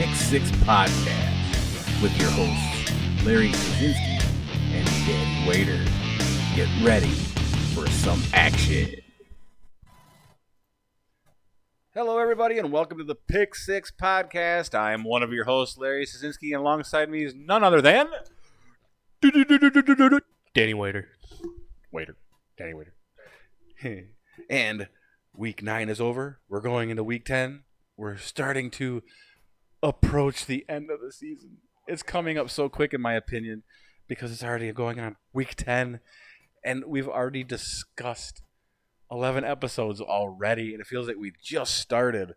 Pick Six Podcast with your hosts, Larry Kaczynski and Danny Waiter. Get ready for some action. Hello, everybody, and welcome to the Pick Six Podcast. I am one of your hosts, Larry Kaczynski, and alongside me is none other than Danny Waiter. Danny Waiter. And week 9 is over. We're going into week 10. We're starting to approach the end of the season. It's coming up so quick, in my opinion, because it's already going on week 10, and we've already discussed 11 episodes already, and it feels like we just started.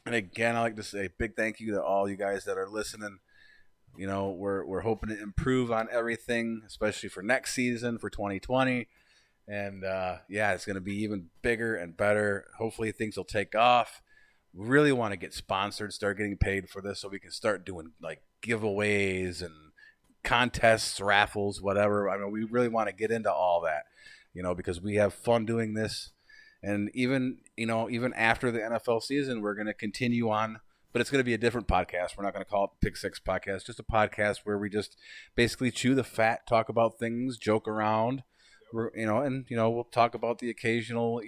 And again, I'd like to say a big thank you to all you guys that are listening. You know, we're hoping to improve on everything, especially for next season, for 2020. And, it's going to be even bigger and better. Hopefully things will take off. We really want to get sponsored, start getting paid for this so we can start doing, like, giveaways and contests, raffles, whatever. I mean, we really want to get into all that, you know, because we have fun doing this. And even after the NFL season, we're going to continue on. But it's going to be a different podcast. We're not going to call it the Pick Six Podcast. Just a podcast where we just basically chew the fat, talk about things, joke around. We'll talk about the occasional,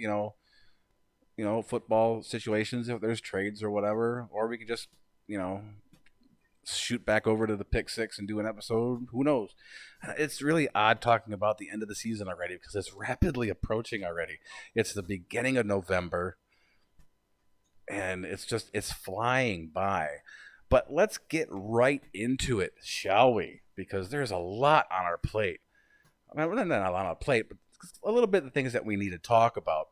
football situations if there's trades or whatever. Or we can just, shoot back over to the Pick Six and do an episode. Who knows? It's really odd talking about the end of the season already because it's rapidly approaching already. It's the beginning of November. And it's flying by. But let's get right into it, shall we? Because there's a lot on our plate. I mean, not a lot on our plate, but a little bit of things that we need to talk about,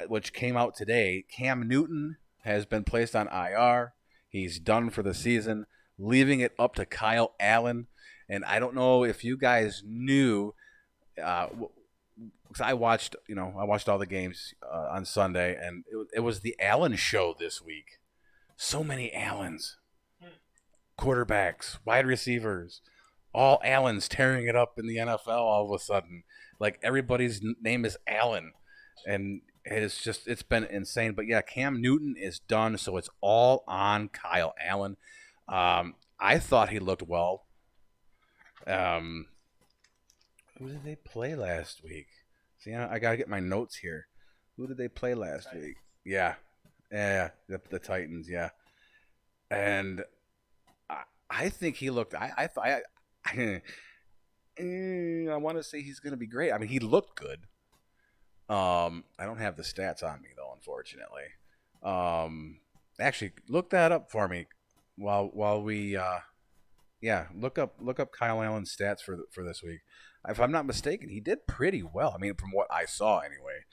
which came out today. Cam Newton has been placed on IR. He's done for the season, leaving it up to Kyle Allen. And I don't know if you guys knew, because I watched all the games on Sunday, and it was the Allen show this week. So many Allens, quarterbacks, wide receivers, all Allens tearing it up in the NFL all of a sudden. Like everybody's name is Allen, and it's been insane. But yeah, Cam Newton is done, so it's all on Kyle Allen. I thought he looked well. Who did they play last week? See, I got to get my notes here. Who did they play last week? Yeah, the Titans, yeah. And I think he looked – I want to say he's going to be great. I mean, he looked good. I don't have the stats on me, though, unfortunately. Actually, look that up for me while we look up Kyle Allen's stats for this week. If I'm not mistaken, he did pretty well. I mean, from what I saw anyway.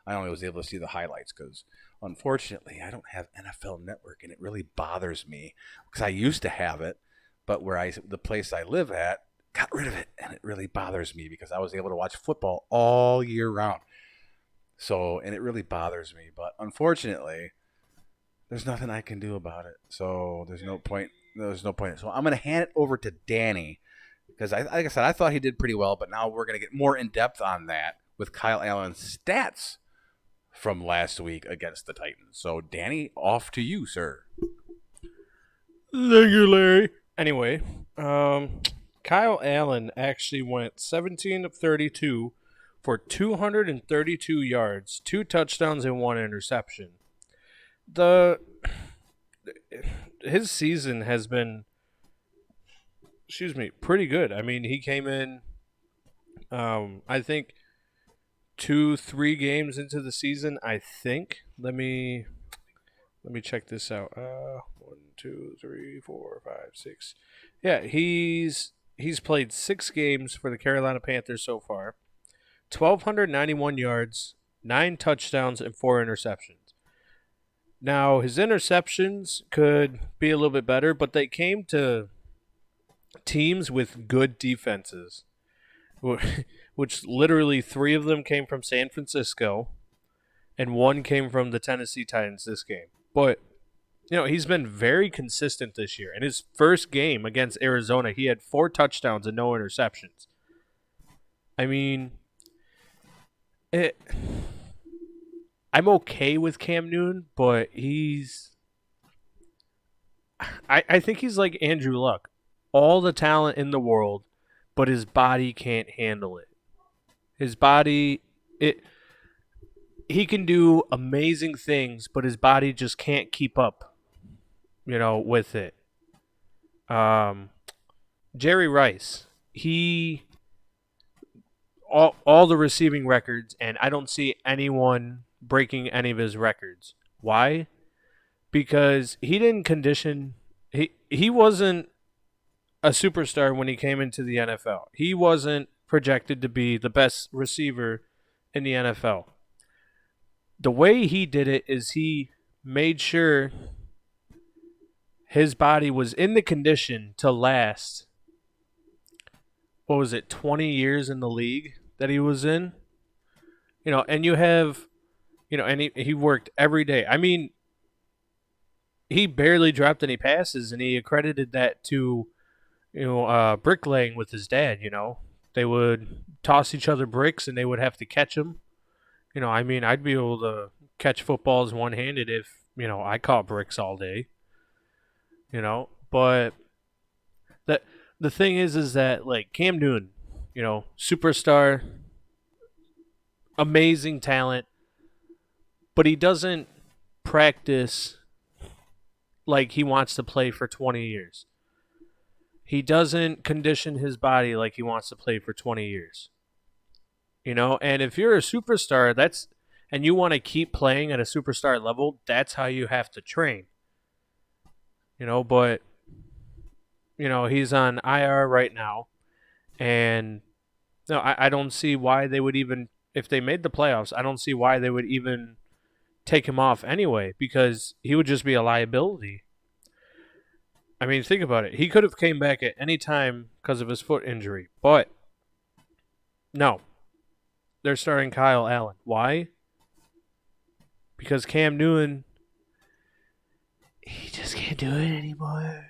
I only was able to see the highlights because, unfortunately, I don't have NFL Network, and it really bothers me because I used to have it, but the place I live at got rid of it, and it really bothers me because I was able to watch football all year round. So, and it really bothers me, but unfortunately, there's nothing I can do about it. So there's no point. So I'm going to hand it over to Danny. Because, like I said, I thought he did pretty well, but now we're going to get more in-depth on that with Kyle Allen's stats from last week against the Titans. So, Danny, off to you, sir. Thank you, Larry. Anyway, Kyle Allen actually went 17 of 32 for 232 yards, 2 touchdowns, and 1 interception. His season has been pretty good. I mean, he came in, I think, 2-3 games into the season, I think. Let me check this out. 1, 2, 3, 4, 5, 6. Yeah, he's played 6 games for the Carolina Panthers so far. 1,291 yards, 9 touchdowns, and 4 interceptions. Now, his interceptions could be a little bit better, but they came to teams with good defenses, which literally 3 of them came from San Francisco and 1 came from the Tennessee Titans this game. But, he's been very consistent this year. In his first game against Arizona, he had 4 touchdowns and no interceptions. I mean, I'm okay with Cam Newton, but he's I think he's like Andrew Luck. All the talent in the world, but his body can't handle it. His body, he can do amazing things, but his body just can't keep up, with it. Jerry Rice, he all the receiving records, and I don't see anyone breaking any of his records. Why? Because he didn't condition. He wasn't a superstar when he came into the NFL. He wasn't projected to be the best receiver in the NFL. The way he did it is he made sure his body was in the condition to last, 20 years in the league that he was in? And you have, and he worked every day. I mean, he barely dropped any passes, and he accredited that to, bricklaying with his dad, They would toss each other bricks, and they would have to catch them. I'd be able to catch footballs one-handed if, I caught bricks all day. But the thing is that, like, Cam Newton, superstar, amazing talent, but he doesn't practice like he wants to play for 20 years. He doesn't condition his body like he wants to play for 20 years. And if you're a superstar, and you want to keep playing at a superstar level, that's how you have to train. But he's on IR right now, and no, I don't see why they would even, if they made the playoffs, I don't see why they would even take him off anyway, because he would just be a liability. I mean, think about it. He could have came back at any time because of his foot injury, but no. They're starting Kyle Allen. Why? Because Cam Newton, he just can't do it anymore.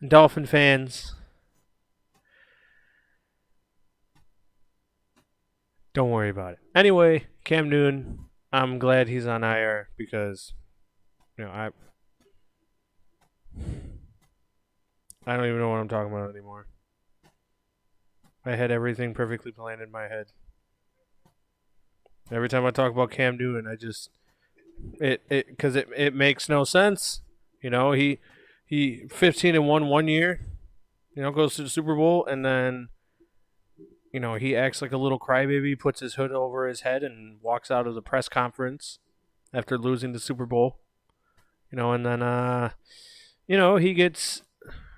Dolphin fans, don't worry about it. Anyway, Cam Newton, I'm glad he's on IR because, I don't even know what I'm talking about anymore. I had everything perfectly planned in my head. Every time I talk about Cam Newton, I just because it makes no sense. He 15-1 one year, goes to the Super Bowl, and then he acts like a little crybaby, puts his hood over his head, and walks out of the press conference after losing the Super Bowl. And then he gets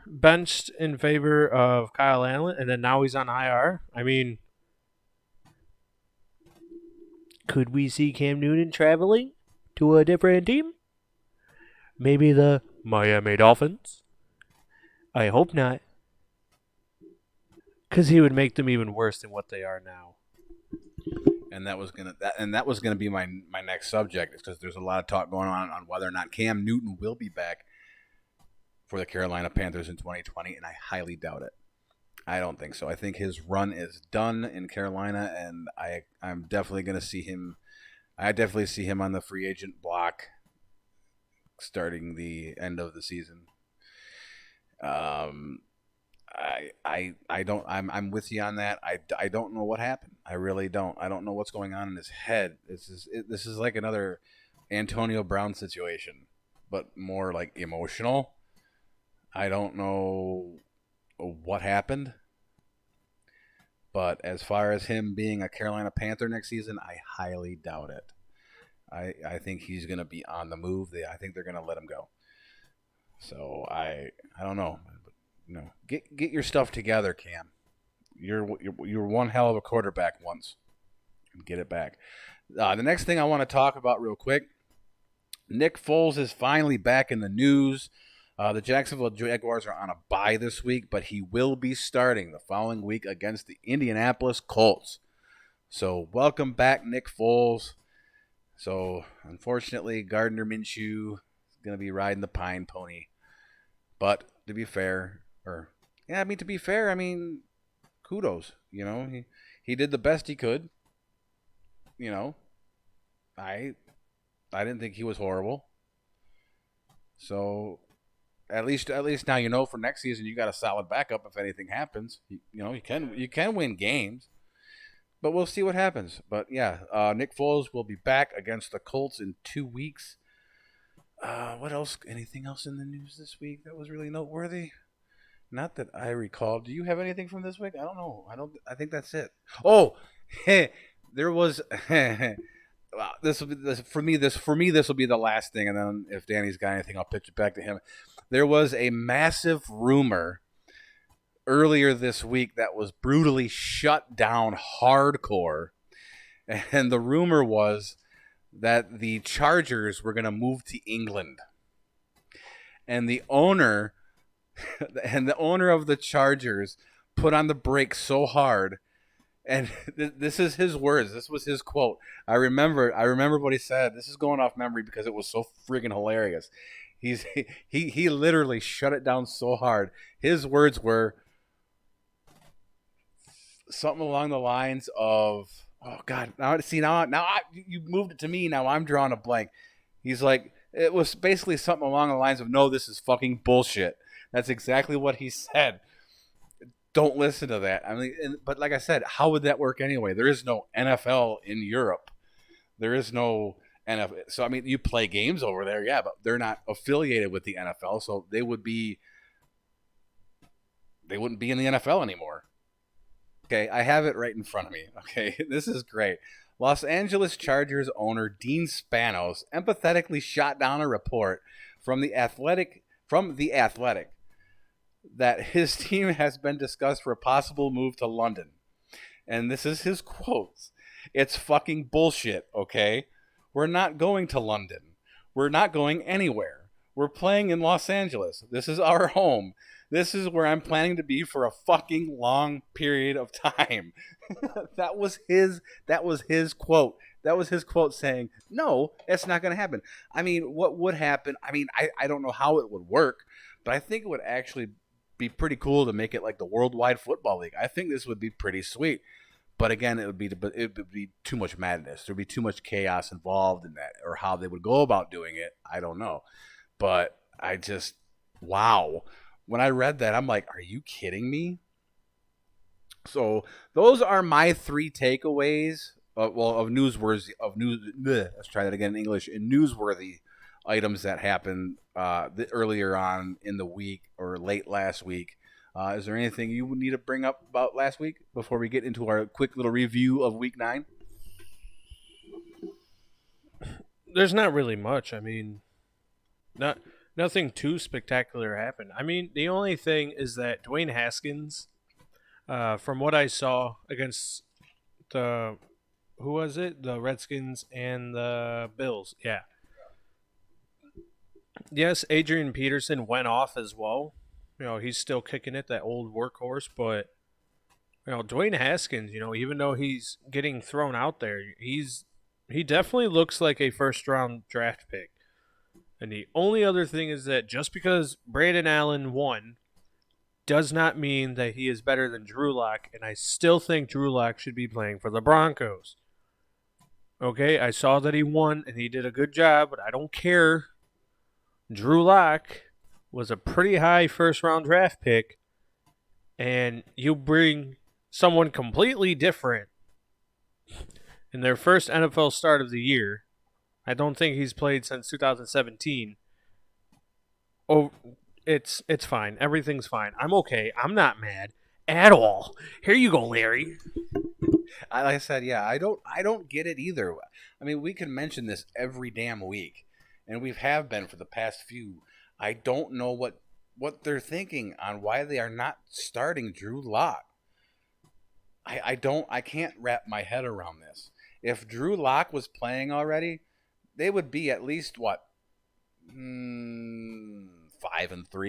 benched in favor of Kyle Allen, and then now he's on IR. I mean, could we see Cam Newton traveling to a different team? Maybe the Miami Dolphins? I hope not. Because he would make them even worse than what they are now. And that was gonna be my next subject, because there's a lot of talk going on whether or not Cam Newton will be back for the Carolina Panthers in 2020, and I highly doubt it. I don't think so. I think his run is done in Carolina, and I'm definitely going to see him. I definitely see him on the free agent block starting the end of the season. I'm with you on that. I don't know what happened. I really don't. I don't know what's going on in his head. This is like another Antonio Brown situation, but more like emotional. I don't know what happened, but as far as him being a Carolina Panther next season, I highly doubt it. I think he's going to be on the move. I think they're going to let him go. So I don't know. Get your stuff together, Cam. You're one hell of a quarterback once. Get it back. The next thing I want to talk about real quick, Nick Foles is finally back in the news. The Jacksonville Jaguars are on a bye this week, but he will be starting the following week against the Indianapolis Colts. So welcome back, Nick Foles. So unfortunately, Gardner Minshew is going to be riding the pine pony. But to be fair, kudos. He did the best he could. I didn't think he was horrible. So at least now you know for next season you got a solid backup if anything happens. You can win games, but we'll see what happens. But yeah, Nick Foles will be back against the Colts in 2 weeks. What else? Anything else in the news this week that was really noteworthy? Not that I recall. Do you have anything from this week? I don't know. I think that's it. Oh, there was. Well, this will be for me. This will be the last thing, and then if Danny's got anything, I'll pitch it back to him. There was a massive rumor earlier this week that was brutally shut down hardcore, and the rumor was that the Chargers were going to move to England, and the owner of the Chargers put on the brakes so hard. And this is his words. This was his quote. I remember what he said. This is going off memory because it was so friggin' hilarious. He literally shut it down so hard. His words were something along the lines of, "Oh God, now you moved it to me. Now I'm drawing a blank." He's like, it was basically something along the lines of, "No, this is fucking bullshit." That's exactly what he said. Don't listen to that. I mean, but like I said, how would that work anyway? There is no NFL in Europe. There is no NFL. So I mean, you play games over there, yeah, but they're not affiliated with the NFL, so they wouldn't be in the NFL anymore. Okay, I have it right in front of me. Okay, this is great. Los Angeles Chargers owner Dean Spanos empathetically shot down a report from the Athletic that his team has been discussed for a possible move to London. And this is his quotes. "It's fucking bullshit, okay? We're not going to London. We're not going anywhere. We're playing in Los Angeles. This is our home. This is where I'm planning to be for a fucking long period of time." That was his quote. That was his quote saying, "No, it's not going to happen." I mean, what would happen? I mean, I don't know how it would work, but I think it would actually be pretty cool to make it like the Worldwide Football League. I think this would be pretty sweet. But again, it would be too much madness. There'd be too much chaos involved in that, or how they would go about doing it. I don't know. But wow. When I read that, I'm like, are you kidding me? So those are my 3 takeaways. Let's try that again in English. Newsworthy items that happened earlier on in the week or late last week. Is there anything you would need to bring up about last week before we get into our quick little review of Week 9? There's not really much. I mean, nothing too spectacular happened. I mean, the only thing is that Dwayne Haskins, from what I saw against the Redskins and the Bills, yeah. Yes, Adrian Peterson went off as well. You know, he's still kicking it, that old workhorse. But, you know, Dwayne Haskins, you know, even though he's getting thrown out there, he definitely looks like a first-round draft pick. And the only other thing is that just because Brandon Allen won does not mean that he is better than Drew Lock. And I still think Drew Lock should be playing for the Broncos. Okay, I saw that he won and he did a good job, but I don't care. Drew Lock was a pretty high first-round draft pick, and you bring someone completely different in their first NFL start of the year. I don't think he's played since 2017. Oh, it's fine. Everything's fine. I'm okay. I'm not mad at all. Here you go, Larry. Like I said, yeah, I don't get it either. I mean, we can mention this every damn week. And we have been for the past few. I don't know what they're thinking on why they are not starting Drew Lock. I can't wrap my head around this. If Drew Lock was playing already, they would be at least 5-3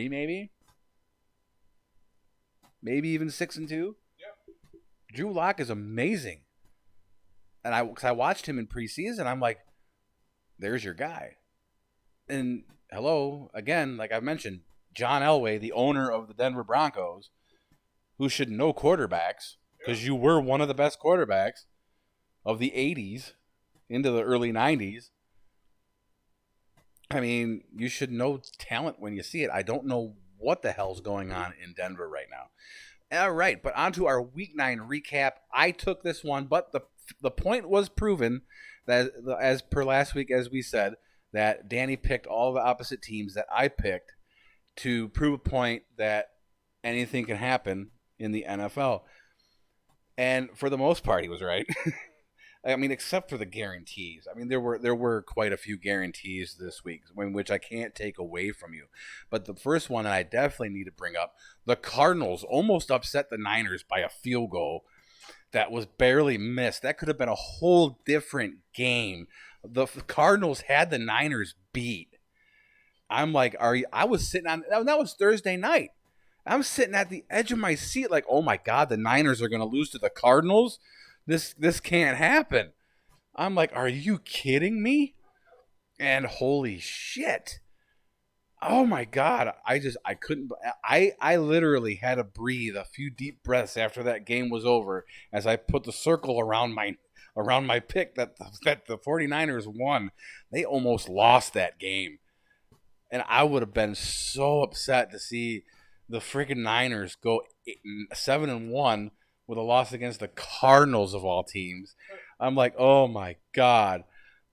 maybe? Maybe even 6-2? Yeah. Drew Lock is amazing. And I watched him in preseason, I'm like, there's your guy. And hello, again, like I mentioned, John Elway, the owner of the Denver Broncos, who should know quarterbacks, because you were one of the best quarterbacks of the 80s into the early 90s. I mean, you should know talent when you see it. I don't know what the hell's going on in Denver right now. All right, but on to our Week 9 recap. I took this one, but the point was proven that, as per last week, as we said, that Danny picked all the opposite teams that I picked to prove a point that anything can happen in the NFL. And for the most part, he was right. I mean, except for the guarantees. I mean, there were quite a few guarantees this week, which I can't take away from you. But the first one I definitely need to bring up, the Cardinals almost upset the Niners by a field goal that was barely missed. That could have been a whole different game. The Cardinals had the Niners beat. I'm like, I was sitting on, that was Thursday night. I'm sitting at the edge of my seat like, oh my God, the Niners are going to lose to the Cardinals? This can't happen. I'm like, are you kidding me? And holy shit. Oh my God. I couldn't. I literally had to breathe a few deep breaths after that game was over as I put the circle around my pick that the 49ers won. They almost lost that game. And I would have been so upset to see the freaking Niners go 7-1 with a loss against the Cardinals of all teams. I'm like, oh my God.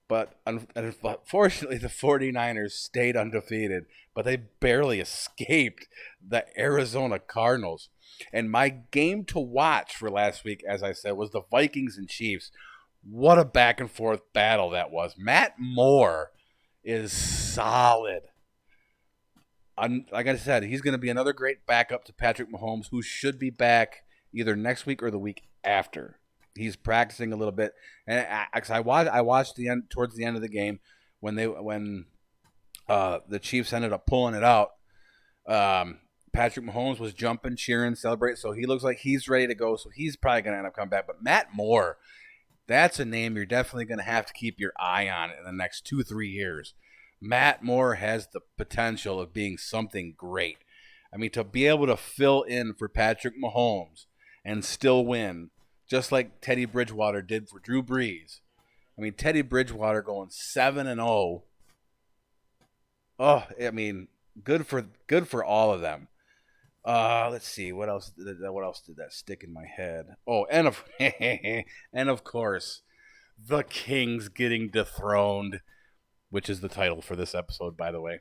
But unfortunately, the 49ers stayed undefeated, but they barely escaped the Arizona Cardinals. And my game to watch for last week, as I said, was the Vikings and Chiefs. What a back and forth battle that was. Matt Moore is solid. Like I said, he's going to be another great backup to Patrick Mahomes, who should be back either next week or the week after. He's practicing a little bit, and I watched towards the end of the game when the Chiefs ended up pulling it out. Patrick Mahomes was jumping, cheering, celebrating, so he looks like he's ready to go. So he's probably going to end up coming back. But Matt Moore, that's a name you're definitely going to have to keep your eye on in the next 2-3 years. Matt Moore has the potential of being something great. I mean, to be able to fill in for Patrick Mahomes and still win, just like Teddy Bridgewater did for Drew Brees. I mean, Teddy Bridgewater going 7-0. Oh, I mean, good for all of them. Let's see, what else did that stick in my head? Oh, and of course, the Kings getting dethroned, which is the title for this episode, by the way.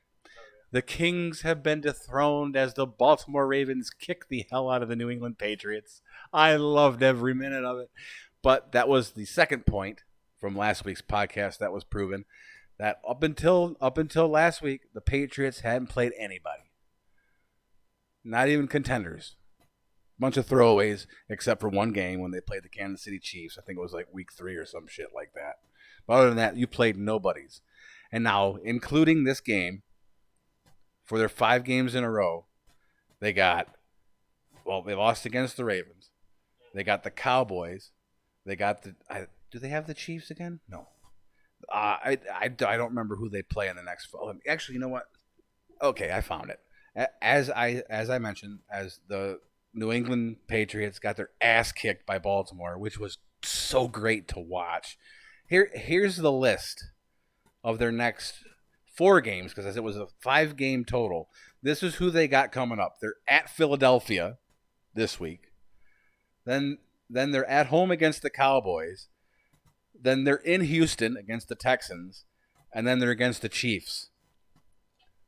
The Kings have been dethroned as the Baltimore Ravens kick the hell out of the New England Patriots. I loved every minute of it. But that was the second point from last week's podcast that was proven, that up until last week, the Patriots hadn't played anybody. Not even contenders. Bunch of throwaways, except for one game when they played the Kansas City Chiefs. I think it was like week 3 or some shit like that. But other than that, you played nobodies. And now, including this game, for their 5 games in a row, they lost against the Ravens. They got the Cowboys. They got do they have the Chiefs again? No. I don't remember who they play in the next. Actually, you know what? Okay, I found it. As I mentioned, as the New England Patriots got their ass kicked by Baltimore, which was so great to watch. Here's the list of their next 4 games, because it was a 5-game total. This is who they got coming up. They're at Philadelphia this week. Then they're at home against the Cowboys. Then they're in Houston against the Texans. And then they're against the Chiefs.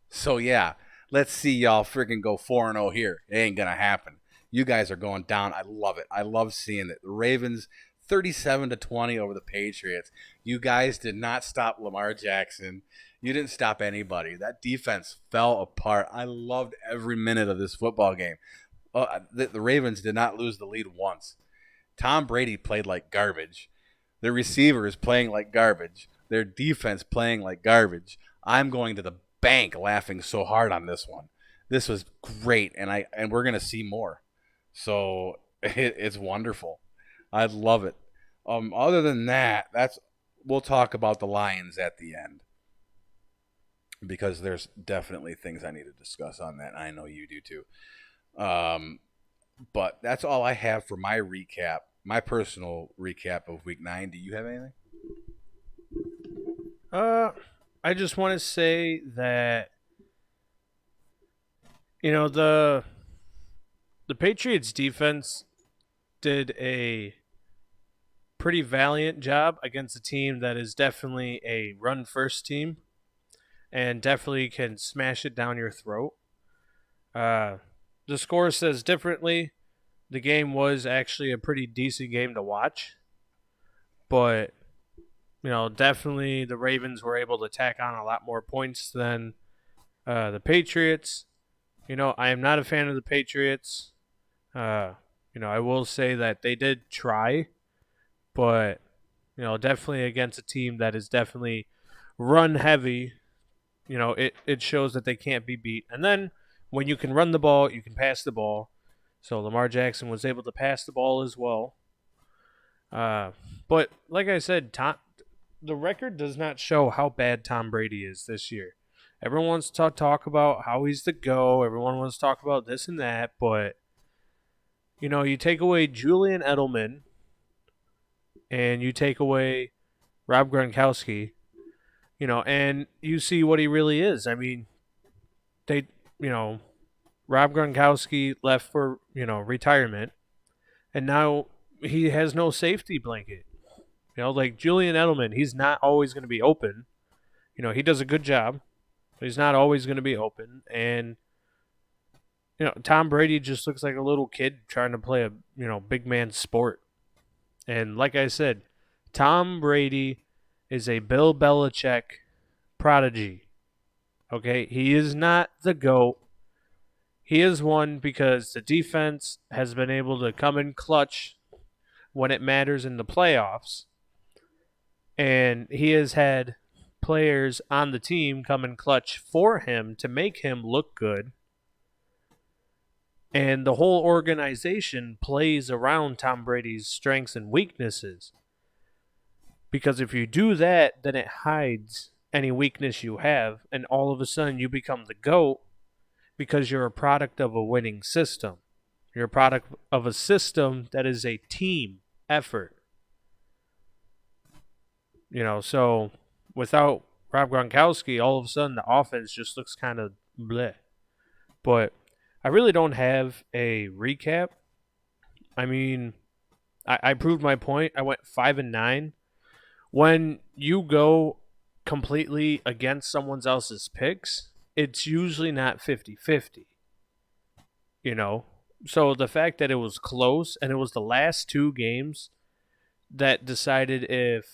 So, yeah, let's see y'all freaking go 4-0 here. It ain't going to happen. You guys are going down. I love it. I love seeing it. The Ravens 37-20 over the Patriots. You guys did not stop Lamar Jackson. You didn't stop anybody. That defense fell apart. I loved every minute of this football game. The Ravens did not lose the lead once. Tom Brady played like garbage. Their receivers playing like garbage. Their defense playing like garbage. I'm going to the bank laughing so hard on this one. This was great, and we're going to see more. So it's wonderful. I love it. Other than that, we'll talk about the Lions at the end, because there's definitely things I need to discuss on that. I know you do too. But that's all I have for my recap, my personal recap of Week 9. Do you have anything? I just want to say that the Patriots defense did a pretty valiant job against a team that is definitely a run first team and definitely can smash it down your throat. The score says differently. The game was actually a pretty decent game to watch, but definitely the Ravens were able to tack on a lot more points than the Patriots. I am not a fan of the Patriots. I will say that they did try, but definitely against a team that is definitely run heavy. It shows that they can't be beat. And then when you can run the ball, you can pass the ball. So Lamar Jackson was able to pass the ball as well. But like I said, the record does not show how bad Tom Brady is this year. Everyone wants to talk about how he's the GOAT. Everyone wants to talk about this and that. But, you take away Julian Edelman and you take away Rob Gronkowski, and you see what he really is. I mean, Rob Gronkowski left for, retirement, and now he has no safety blanket. Like Julian Edelman, he's not always going to be open. He does a good job, but he's not always going to be open. And, Tom Brady just looks like a little kid trying to play a, big man sport. And like I said, Tom Brady is a Bill Belichick prodigy. Okay? He is not the GOAT. He is one because the defense has been able to come in clutch when it matters in the playoffs. And he has had players on the team come in clutch for him to make him look good. And the whole organization plays around Tom Brady's strengths and weaknesses. Because if you do that, then it hides any weakness you have, and all of a sudden you become the GOAT because you're a product of a winning system. You're a product of a system that is a team effort. So without Rob Gronkowski, all of a sudden the offense just looks kind of bleh. But I really don't have a recap. I mean, I proved my point. I went 5-9. When you go completely against someone else's picks, it's usually not 50-50. So the fact that it was close and it was the last two games that decided if,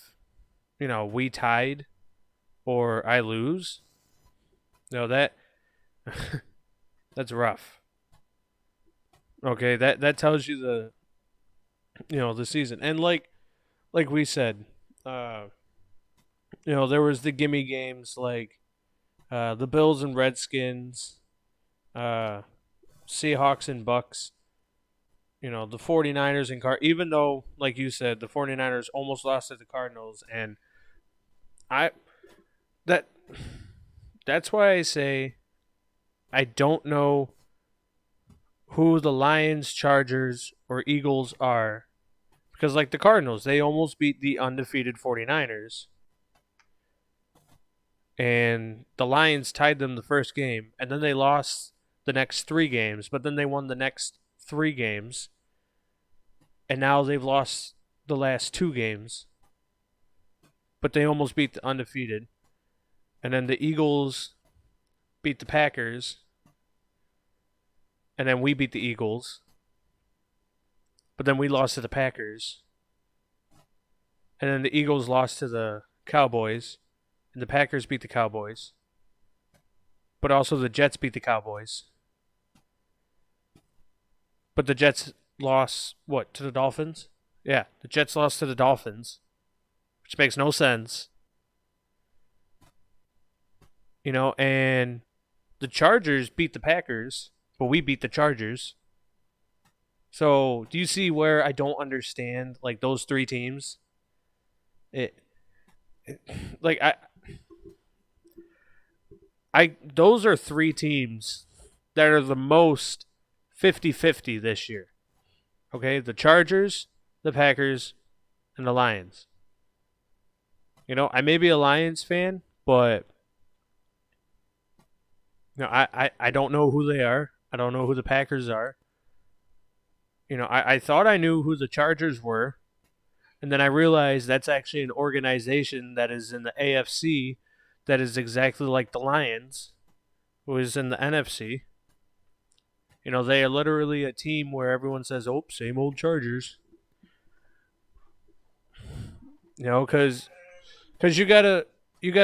we tied or I lose, that that's rough. Okay, that tells you the season. And like we said, there was the gimme games like the Bills and Redskins, Seahawks and Bucks, the 49ers and even though, like you said, the 49ers almost lost to the Cardinals, and that's why I say I don't know who the Lions, Chargers, or Eagles are, because like the Cardinals, they almost beat the undefeated 49ers. And the Lions tied them the first game, and then they lost the next 3 games, but then they won the next 3 games, and now they've lost the last 2 games, but they almost beat the undefeated. And then the Eagles beat the Packers, and then we beat the Eagles, but then we lost to the Packers, and then the Eagles lost to the Cowboys, and the Packers beat the Cowboys, but also the Jets beat the Cowboys. But the Jets lost, to the Dolphins? Yeah, the Jets lost to the Dolphins, which makes no sense. And the Chargers beat the Packers, but we beat the Chargers. So, do you see where I don't understand, like, those 3 teams? Those are 3 teams that are the most 50-50 this year. Okay, the Chargers, the Packers, and the Lions. I may be a Lions fan, but I don't know who they are. I don't know who the Packers are. I thought I knew who the Chargers were, and then I realized that's actually an organization that is in the AFC that is exactly like the Lions, who is in the NFC. They are literally a team where everyone says, "Oh, same old Chargers." Because you got a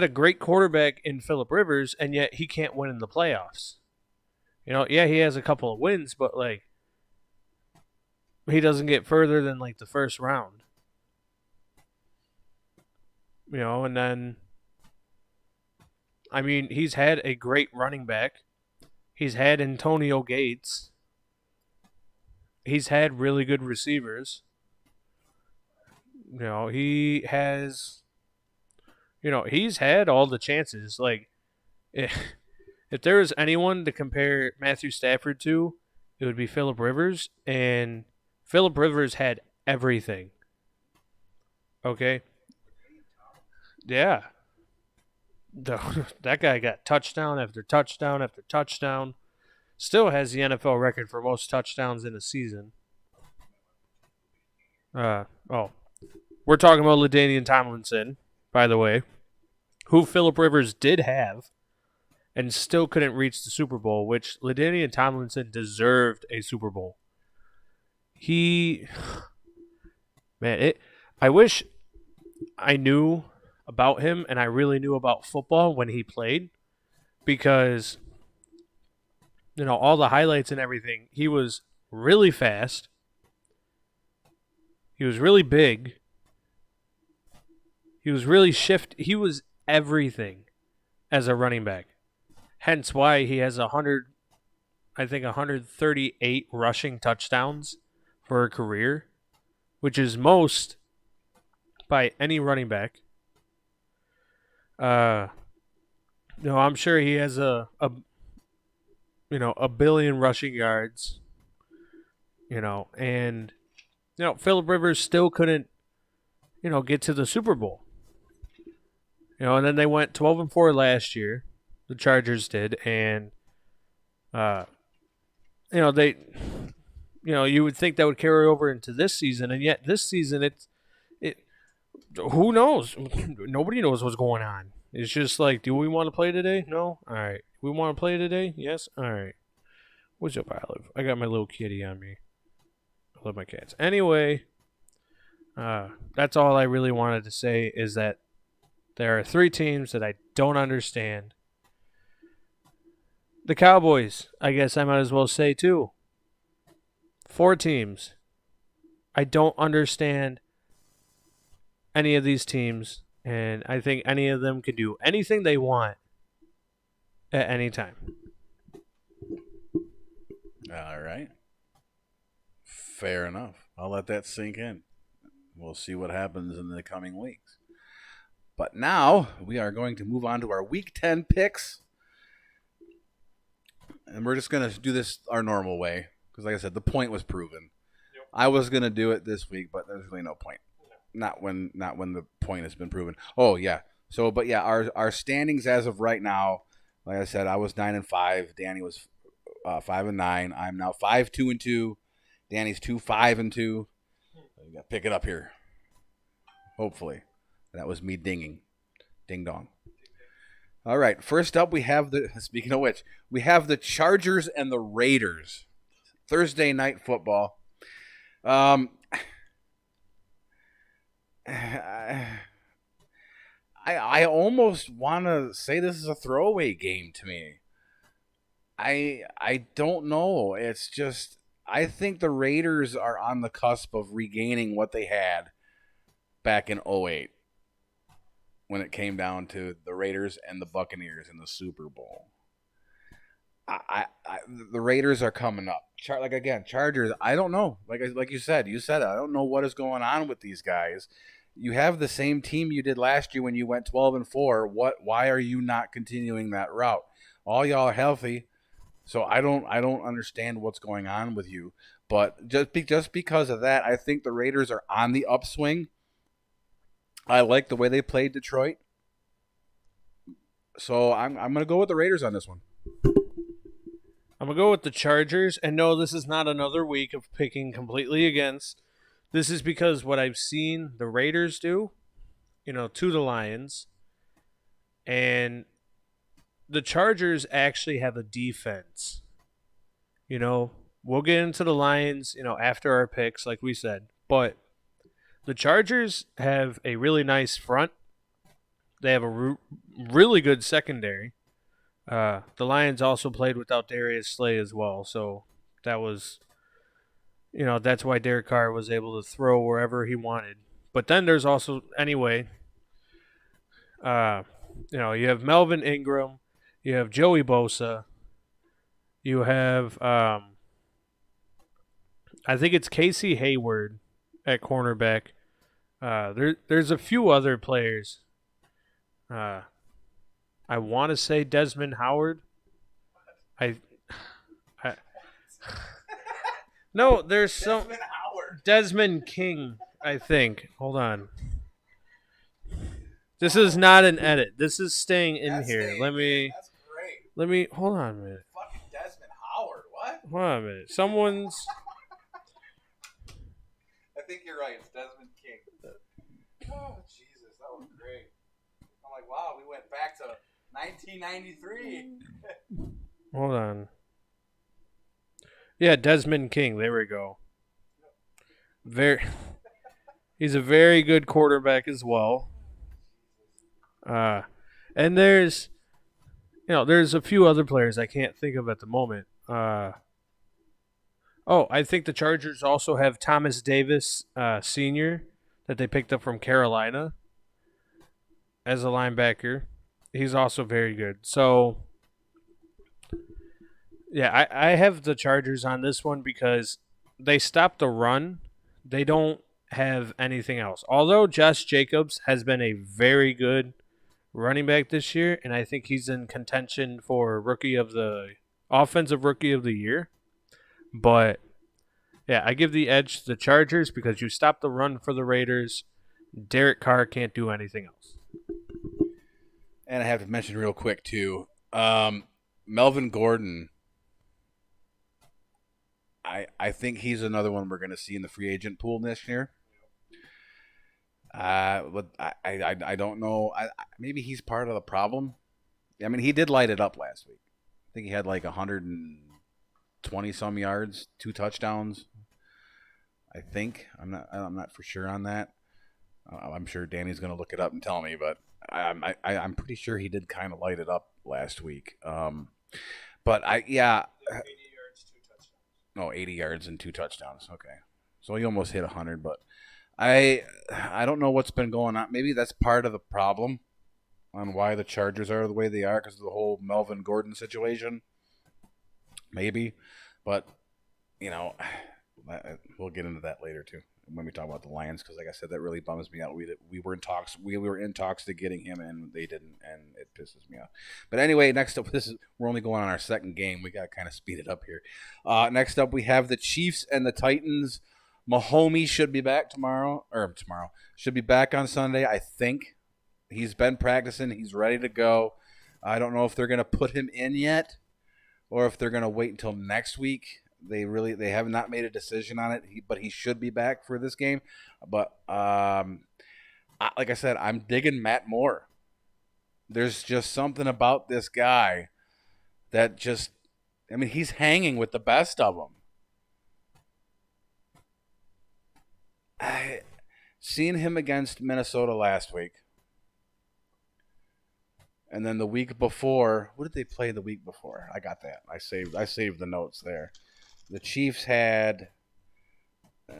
great quarterback in Phillip Rivers, and yet he can't win in the playoffs. Yeah, he has a couple of wins, but he doesn't get further than the first round. And then he's had a great running back. He's had Antonio Gates. He's had really good receivers. He has he's had all the chances. If there was anyone to compare Matthew Stafford to, it would be Phillip Rivers, and Phillip Rivers had everything. Okay? Yeah. That guy got touchdown after touchdown after touchdown. Still has the NFL record for most touchdowns in a season. We're talking about LaDainian Tomlinson, by the way, who Phillip Rivers did have and still couldn't reach the Super Bowl, which LaDainian Tomlinson deserved a Super Bowl. I wish I knew about him and I really knew about football when he played, because all the highlights and everything, he was really fast. He was really big. He was really shifty. He was everything as a running back. Hence why he has 138 rushing touchdowns for a career, which is most by any running back. I'm sure he has a billion rushing yards. And Phillip Rivers still couldn't get to the Super Bowl. And then they went 12-4 last year. The Chargers did, and they you would think that would carry over into this season, and yet this season it who knows? Nobody knows what's going on. It's just do we want to play today? No? All right. We want to play today? Yes? All right. What's up, Olive? I got my little kitty on me. I love my cats. Anyway, that's all I really wanted to say, is that there are 3 teams that I don't understand. The Cowboys, I guess I might as well say, too. 4 teams. I don't understand any of these teams, and I think any of them can do anything they want at any time. All right. Fair enough. I'll let that sink in. We'll see what happens in the coming weeks. But now we are going to move on to our Week 10 picks. And we're just going to do this our normal way, because like I said, the point was proven. Yep. I was going to do it this week, but there's really no point. Not when the point has been proven. Oh, yeah. So, but yeah, our standings as of right now, like I said, I was 9-5. Danny was 5-9. I'm now 5-2-2. Danny's 2-5-2. You got to pick it up here. Hopefully. That was me dinging. Ding dong. All right. First up, speaking of which, we have the Chargers and the Raiders. Thursday night football. I almost want to say this is a throwaway game to me. I don't know. It's just, I think the Raiders are on the cusp of regaining what they had back in 2008 when it came down to the Raiders and the Buccaneers in the Super Bowl. The Raiders are coming up. Chargers, I don't know. Like you said, I don't know what is going on with these guys. You have the same team you did last year when you went 12-4. Why are you not continuing that route? All y'all are healthy, so I don't understand what's going on with you. But just because of that, I think the Raiders are on the upswing. I like the way they played Detroit, so I'm going to go with the Raiders on this one. I'm going to go with the Chargers. And no, this is not another week of picking completely against. This is because what I've seen the Raiders do, to the Lions. And the Chargers actually have a defense. We'll get into the Lions, after our picks, like we said. But the Chargers have a really nice front. They have a really good secondary. The Lions also played without Darius Slay as well. So that was, that's why Derek Carr was able to throw wherever he wanted. But then there's also, anyway, you have Melvin Ingram. You have Joey Bosa. You have, I think it's Casey Hayward at cornerback. There's a few other players. I want to say Desmond Howard. No, there's some Desmond King, I think. Hold on. This is not an edit. This is staying in here. Let me hold on a minute. Fucking Desmond Howard, what? Hold on a minute. Someone's. I think you're right. It's Desmond King. Oh, Jesus, that was great. I'm like, wow, we went back to 1993. Hold on. Yeah, Desmond King. There we go. He's a very good quarterback as well. And there's a few other players I can't think of at the moment. I think the Chargers also have Thomas Davis, Sr., that they picked up from Carolina as a linebacker. He's also very good. So, yeah, I have the Chargers on this one because they stopped the run. They don't have anything else. Although Josh Jacobs has been a very good running back this year, and I think he's in contention for offensive rookie of the year. But yeah, I give the edge to the Chargers because you stop the run for the Raiders. Derek Carr can't do anything else. And I have to mention real quick too, Melvin Gordon. I think he's another one we're going to see in the free agent pool this year. But I don't know. Maybe he's part of the problem. I mean, he did light it up last week. I think he had like 120 some yards, 2 touchdowns. I think I'm not for sure on that. I'm sure Danny's going to look it up and tell me, but I'm pretty sure he did kind of light it up last week. But 80 yards, 2 touchdowns. No, 80 yards and 2 touchdowns. Okay, so he almost hit 100, but. I don't know what's been going on. Maybe that's part of the problem on why the Chargers are the way they are because of the whole Melvin Gordon situation. Maybe. But, we'll get into that later too when we talk about the Lions because, like I said, that really bums me out. We were in talks. We were in talks to getting him, and they didn't, and it pisses me off. But anyway, next up, we're only going on our second game. We got to kind of speed it up here. Next up, we have the Chiefs and the Titans. Mahomes should be back tomorrow. Should be back on Sunday, I think. He's been practicing. He's ready to go. I don't know if they're going to put him in yet or if they're going to wait until next week. They have not made a decision on it, but he should be back for this game. But like I said, I'm digging Matt Moore. There's just something about this guy that he's hanging with the best of them. Seen him against Minnesota last week. And then the week before, what did they play the week before? I got that. I saved the notes there. The Chiefs had I'm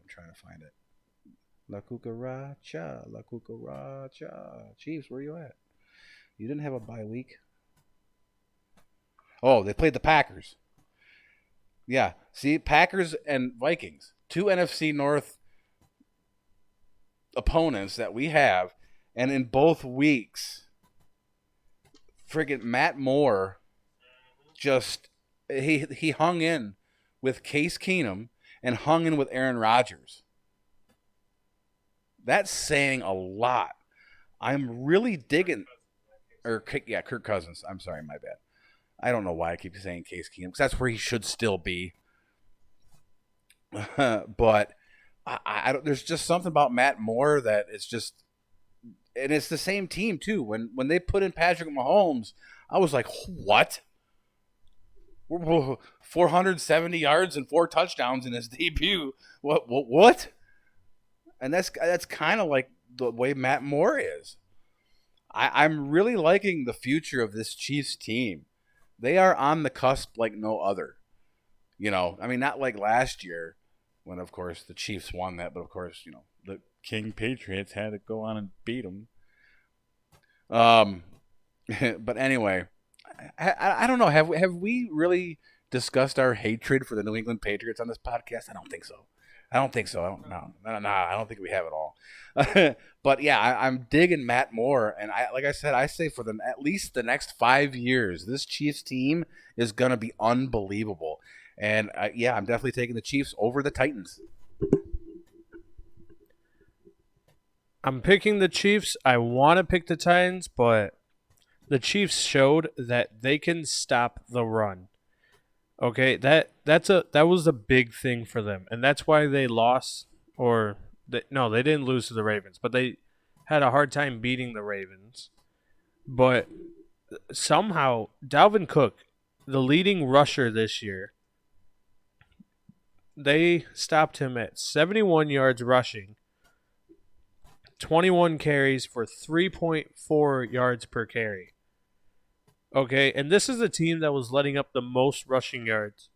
trying to find it. La cucaracha. Chiefs, where you at? You didn't have a bye week. Oh, they played the Packers. Yeah. See, Packers and Vikings. 2 NFC North opponents that we have. And in both weeks, friggin' Matt Moore he hung in with Case Keenum and hung in with Aaron Rodgers. That's saying a lot I'm really digging, Kirk Cousins. I'm sorry, my bad. I don't know why I keep saying Case Keenum because that's where he should still be. But I don't, there's just something about Matt Moore that it's just, and it's the same team too. When they put in Patrick Mahomes, I was like, what? 470 yards and 4 touchdowns in his debut. What? And that's kind of like the way Matt Moore is. I'm really liking the future of this Chiefs team. They are on the cusp like no other. I mean, not like last year when, of course, the Chiefs won that, but of course, the King Patriots had to go on and beat them. But anyway, I don't know. Have we really discussed our hatred for the New England Patriots on this podcast? I don't think so. I don't think so. I don't think we have at all. But yeah, I'm digging Matt Moore, and like I said, I say for at least the next 5 years, this Chiefs team is gonna be unbelievable. And yeah, I'm definitely taking the Chiefs over the Titans. I'm picking the Chiefs. I want to pick the Titans, but the Chiefs showed that they can stop the run. Okay, that was a big thing for them, and that's why they lost. No, they didn't lose to the Ravens, but they had a hard time beating the Ravens. But somehow, Dalvin Cook, the leading rusher this year, they stopped him at 71 yards rushing, 21 carries for 3.4 yards per carry. Okay, and this is a team that was letting up the most rushing yards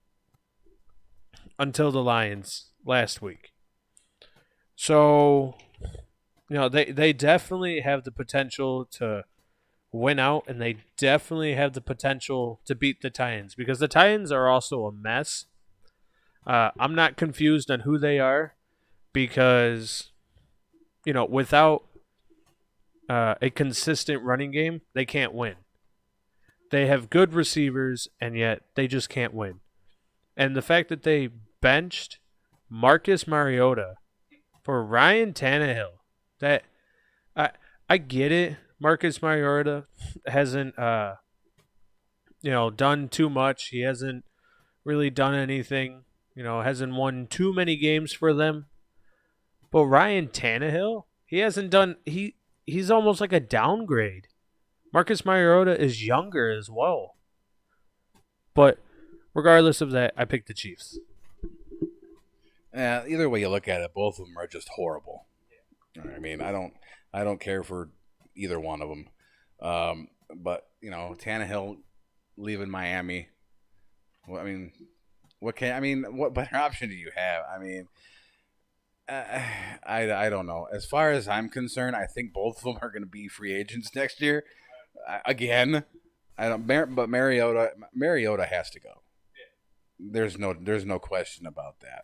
until the Lions last week. So, they definitely have the potential to win out, and they definitely have the potential to beat the Titans because the Titans are also a mess. I'm not confused on who they are because, without a consistent running game, they can't win. They have good receivers, and yet they just can't win. And the fact that they benched Marcus Mariota for Ryan Tannehill, that I get it. Marcus Mariota hasn't done too much. He hasn't really done anything. Hasn't won too many games for them. But Ryan Tannehill, he hasn't done. He's almost like a downgrade. Marcus Mariota is younger as well. But regardless of that, I picked the Chiefs. Either way you look at it, both of them are just horrible. I mean, I don't care for either one of them. But Tannehill leaving Miami. Well, what better option do you have? I don't know. As far as I'm concerned, I think both of them are going to be free agents next year. Again, I don't. But Mariota has to go. There's no question about that.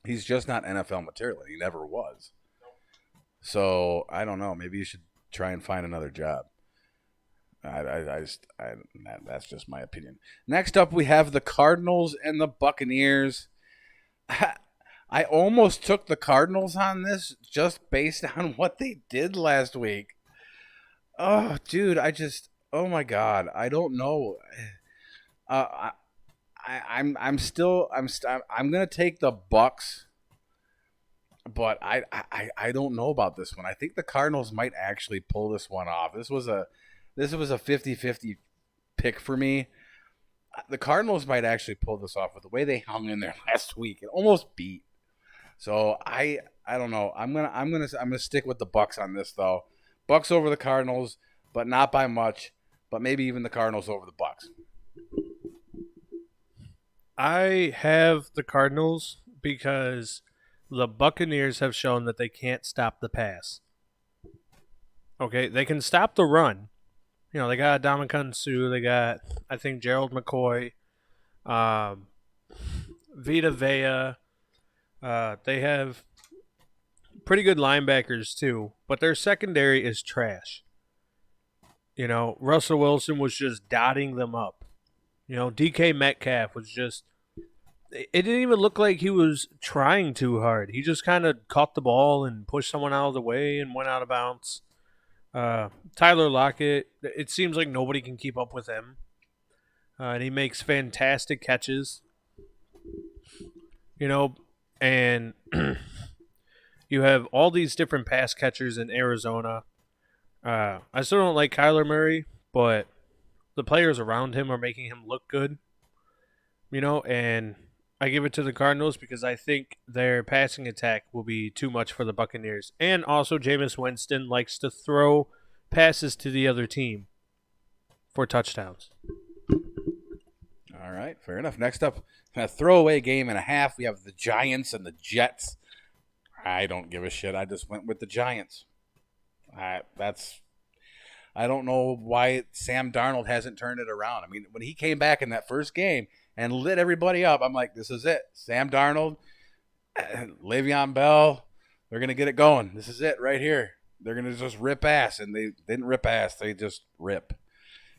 He's just not NFL material. He never was. So I don't know. Maybe you should try and find another job. That's just my opinion. Next up, we have the Cardinals and the Buccaneers. I almost took the Cardinals on this just based on what they did last week. Oh, dude, oh my God, I don't know. I'm gonna take the Bucks, but I don't know about this one. I think the Cardinals might actually pull this one off. This was a 50-50 pick for me. The Cardinals might actually pull this off with the way they hung in there last week and almost beat. So I don't know. I'm gonna stick with the Bucks on this though. Bucks over the Cardinals, but not by much. But maybe even the Cardinals over the Bucks. I have the Cardinals because the Buccaneers have shown that they can't stop the pass. Okay, they can stop the run. They got Ndamukong Suh. They got, I think, Gerald McCoy, Vita Vea. They have pretty good linebackers too, but their secondary is trash. Russell Wilson was just dotting them up. DK Metcalf was just. It didn't even look like he was trying too hard. He just kind of caught the ball and pushed someone out of the way and went out of bounds. Tyler Lockett, it seems like nobody can keep up with him. And he makes fantastic catches. And you have all these different pass catchers in Arizona. I still don't like Kyler Murray, but the players around him are making him look good. And I give it to the Cardinals because I think their passing attack will be too much for the Buccaneers. And also, Jameis Winston likes to throw passes to the other team for touchdowns. All right, fair enough. Next up, a throwaway game and a half. We have the Giants and the Jets. I don't give a shit. I just went with the Giants. I don't know why Sam Darnold hasn't turned it around. I mean, when he came back in that first game and lit everybody up, I'm like, this is it. Sam Darnold, Le'Veon Bell, they're going to get it going. This is it right here. They're going to just rip ass, and they didn't rip ass. They just rip.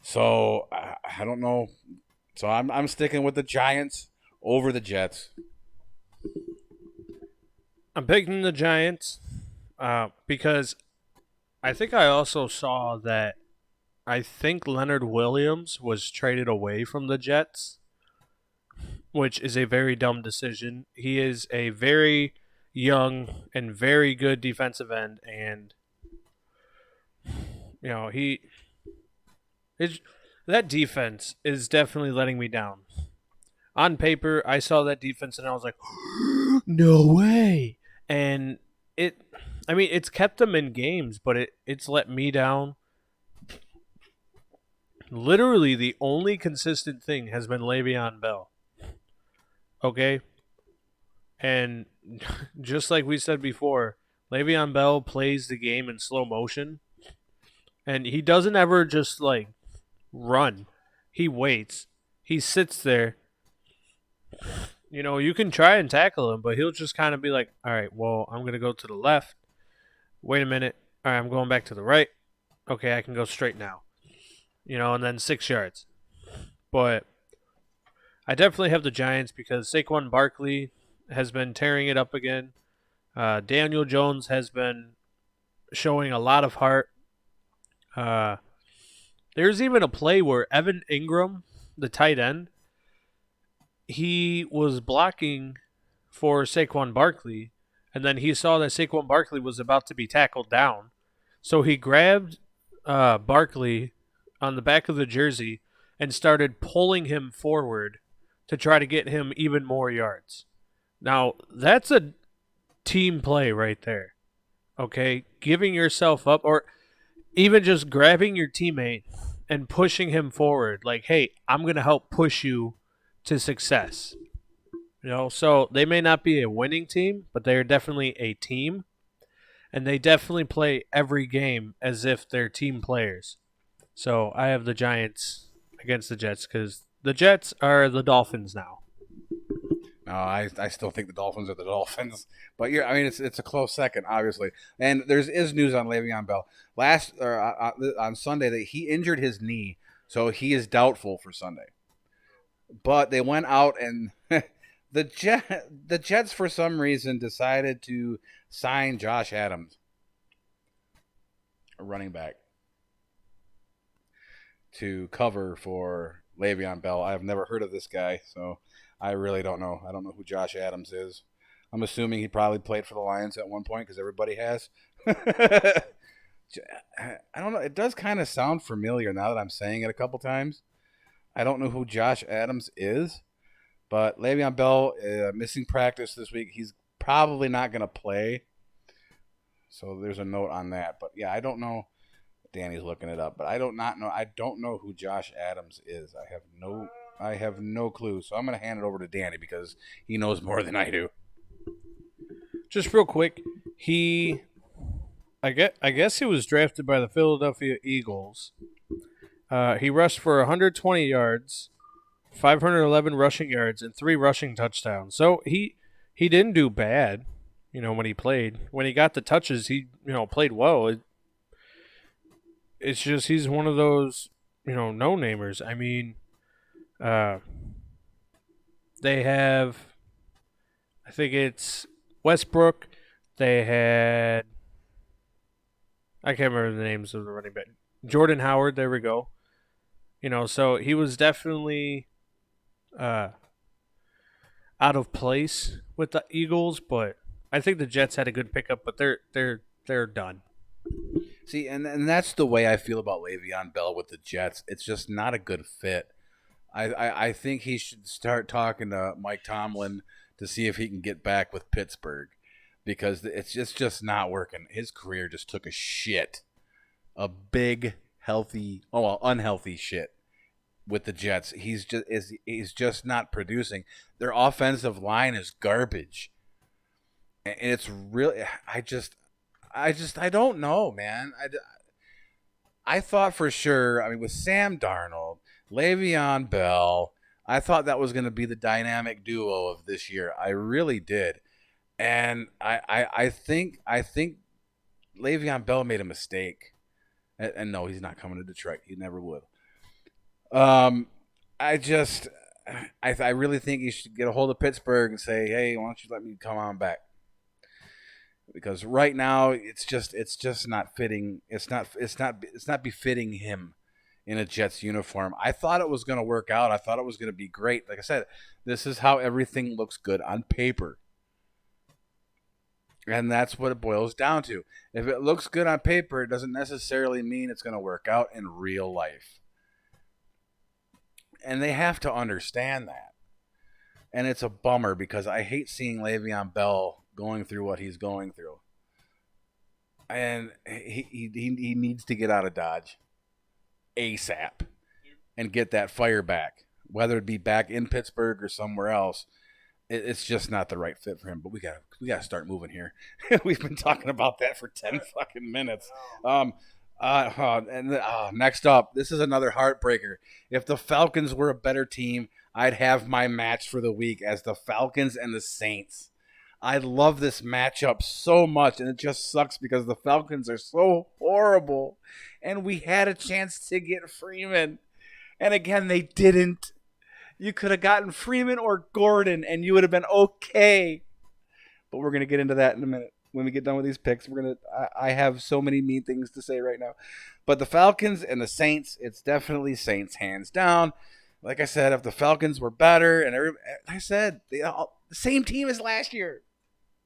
So, I don't know. So, I'm sticking with the Giants over the Jets. I'm picking the Giants because I think I also saw that I think Leonard Williams was traded away from the Jets, which is a very dumb decision. He is a very young and very good defensive end, and that defense is definitely letting me down. On paper, I saw that defense and I was like, no way. And it's kept them in games, but it's let me down. Literally, the only consistent thing has been Le'Veon Bell. Okay? And just like we said before, Le'Veon Bell plays the game in slow motion. And he doesn't ever just, run. He waits. He sits there. You can try and tackle him, but he'll just kind of be like, all right, well, I'm going to go to the left. Wait a minute. All right, I'm going back to the right. Okay, I can go straight now. And then 6 yards. But I definitely have the Giants because Saquon Barkley has been tearing it up again. Daniel Jones has been showing a lot of heart. There's even a play where Evan Ingram, the tight end, he was blocking for Saquon Barkley, and then he saw that Saquon Barkley was about to be tackled down. So he grabbed Barkley on the back of the jersey and started pulling him forward to try to get him even more yards. Now, that's a team play right there. Okay? Giving yourself up, or even just grabbing your teammate and pushing him forward. Like, hey, I'm going to help push you to success. So they may not be a winning team, but they are definitely a team. And they definitely play every game as if they're team players. So I have the Giants against the Jets because the Jets are the Dolphins now. No, I still think the Dolphins are the Dolphins, but it's a close second, obviously. And there is news on Le'Veon Bell on Sunday that he injured his knee, so he is doubtful for Sunday. But they went out and the Jets for some reason decided to sign Josh Adams, a running back, to cover for Le'Veon Bell. I've never heard of this guy, so I really don't know. I don't know who Josh Adams is. I'm assuming he probably played for the Lions at one point because everybody has. I don't know. It does kind of sound familiar now that I'm saying it a couple times. I don't know who Josh Adams is, but Le'Veon Bell missing practice this week. He's probably not going to play. So there's a note on that. But yeah, I don't know. Danny's looking it up, but I don't know who Josh Adams is. I have no clue. So I'm going to hand it over to Danny because he knows more than I do. Just real quick, I guess he was drafted by the Philadelphia Eagles. He rushed for 120 yards, 511 rushing yards, and 3 rushing touchdowns. So he didn't do bad, when he played. When he got the touches, he played well. It's just he's one of those no-namers. I mean, they have, I think it's Westbrook. They had I can't remember the names of the running back. Jordan Howard, there we go. So he was definitely out of place with the Eagles, but I think the Jets had a good pickup, but they're done. See, and that's the way I feel about Le'Veon Bell with the Jets. It's just not a good fit. I think he should start talking to Mike Tomlin to see if he can get back with Pittsburgh, because it's just not working. His career just took a shit, a big unhealthy shit with the Jets. He's just not producing. Their offensive line is garbage, and it's really I don't know, man. I thought for sure. I mean, with Sam Darnold, Le'Veon Bell, I thought that was going to be the dynamic duo of this year. I really did, and I think Le'Veon Bell made a mistake, and no, he's not coming to Detroit. He never would. I really think you should get a hold of Pittsburgh and say, hey, why don't you let me come on back? Because right now it's just not fitting. It's not befitting him in a Jets uniform. I thought it was going to work out. I thought it was going to be great. Like I said, this is how everything looks good on paper. And that's what it boils down to. If it looks good on paper, it doesn't necessarily mean it's going to work out in real life. And they have to understand that. And it's a bummer because I hate seeing Le'Veon Bell going through what he's going through. And he needs to get out of Dodge ASAP and get that fire back, whether it be back in Pittsburgh or somewhere else. It's just not the right fit for him. But we gotta start moving here. We've been talking about that for 10 fucking minutes. Next up, this is another heartbreaker. If the Falcons were a better team, I'd have my match for the week as the Falcons and the Saints. I love this matchup so much, and it just sucks because the Falcons are so horrible, and we had a chance to get Freeman, and again, they didn't. You could have gotten Freeman or Gordon, and you would have been okay. But we're going to get into that in a minute. When we get done with these picks, I have so many mean things to say right now. But the Falcons and the Saints, it's definitely Saints hands down. Like I said, if the Falcons were better, and the same team as last year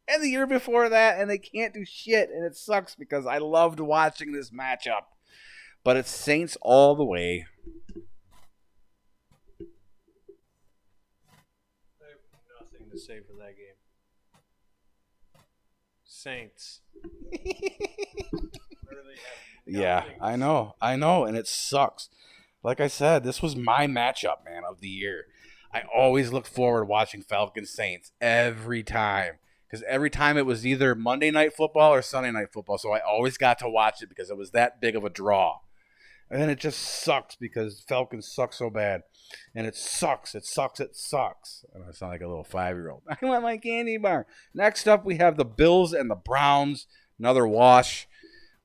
and the year before that, and they can't do shit, and it sucks because I loved watching this matchup. But it's Saints all the way. I have nothing to say for that game. Saints. Yeah, I know, and it sucks. Like I said, this was my matchup, man, of the year. I always look forward to watching Falcons Saints every time. Because every time it was either Monday Night Football or Sunday Night Football. So I always got to watch it because it was that big of a draw. And then it just sucks because Falcons suck so bad. And it sucks. It sucks. It sucks. I sound like a little 5-year-old. I want my candy bar. Next up, we have the Bills and the Browns. Another wash.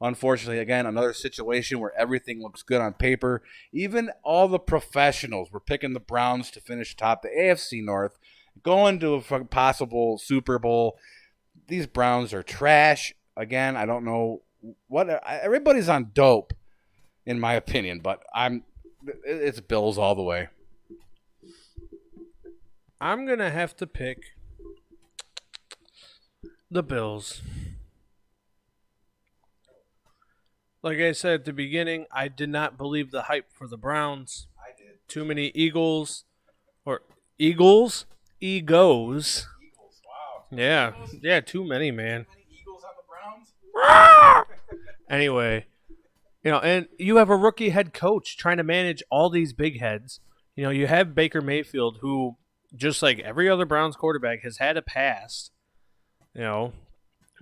Unfortunately, again, another situation where everything looks good on paper. Even all the professionals were picking the Browns to finish top the AFC North, going to a possible Super Bowl. These Browns are trash. Again, I don't know what everybody's on dope, in my opinion, but it's Bills all the way. I'm gonna have to pick the Bills. Like I said at the beginning, I did not believe the hype for the Browns. I did. Too many Eagles. Egos. Wow. Yeah, too many, man. Too many Eagles on the Browns? Anyway, and you have a rookie head coach trying to manage all these big heads. You have Baker Mayfield, who, just like every other Browns quarterback, has had a past.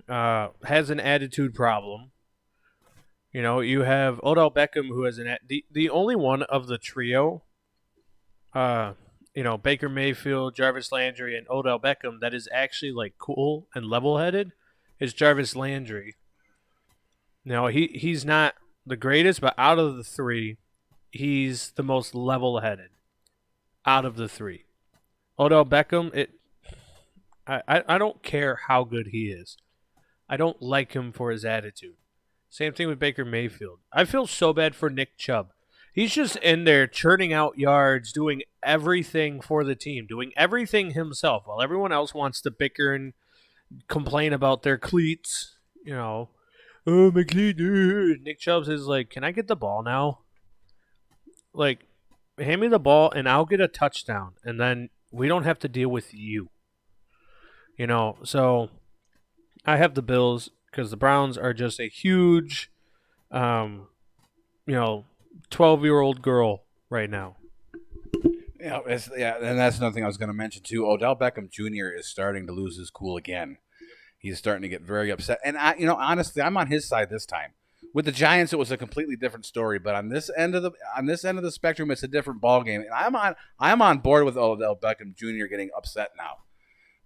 Has an attitude problem. You have Odell Beckham, who has the only one of the trio, Baker Mayfield, Jarvis Landry, and Odell Beckham that is actually like cool and level-headed is Jarvis Landry. He's not the greatest, but out of the three, he's the most level-headed out of the three. Odell Beckham, I don't care how good he is. I don't like him for his attitude. Same thing with Baker Mayfield. I feel so bad for Nick Chubb. He's just in there churning out yards, doing everything for the team, doing everything himself, while everyone else wants to bicker and complain about their cleats. Oh, my cleat. Nick Chubb's is like, can I get the ball now? Like, hand me the ball and I'll get a touchdown, and then we don't have to deal with you. So I have the Bills because the Browns are just a huge, 12-year-old girl right now. Yeah, and that's another thing I was going to mention too. Odell Beckham Jr. is starting to lose his cool again. He's starting to get very upset, and honestly, I'm on his side this time. With the Giants, it was a completely different story, but on this end of the spectrum, it's a different ball game, and I'm on board with Odell Beckham Jr. getting upset now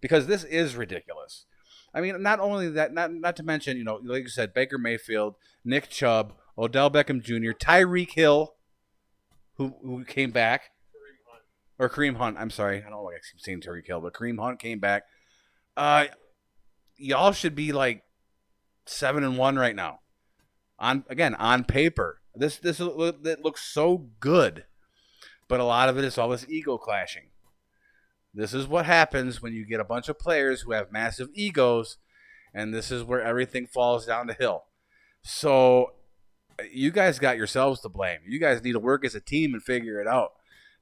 because this is ridiculous. I mean, not only that, not to mention, like you said, Baker Mayfield, Nick Chubb, Odell Beckham Jr., Tyreek Hill, who came back. Or Kareem Hunt. I'm sorry. I don't know why I keep saying Tyreek Hill, but Kareem Hunt came back. Y'all should be like 7-1 right now. On paper. It looks so good. But a lot of it is all this ego clashing. This is what happens when you get a bunch of players who have massive egos, and this is where everything falls down the hill. So you guys got yourselves to blame. You guys need to work as a team and figure it out.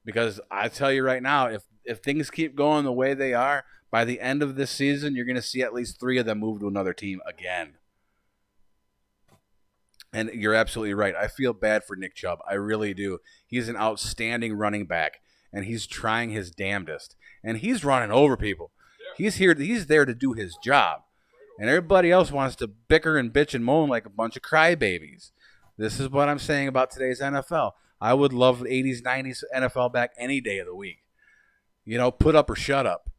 Because I tell you right now, if things keep going the way they are, by the end of this season, you're going to see at least 3 of them move to another team again. And you're absolutely right. I feel bad for Nick Chubb. I really do. He's an outstanding running back, and he's trying his damnedest. And he's running over people. He's there to do his job. And everybody else wants to bicker and bitch and moan like a bunch of crybabies. This is what I'm saying about today's NFL. I would love 80s, 90s NFL back any day of the week. Put up or shut up.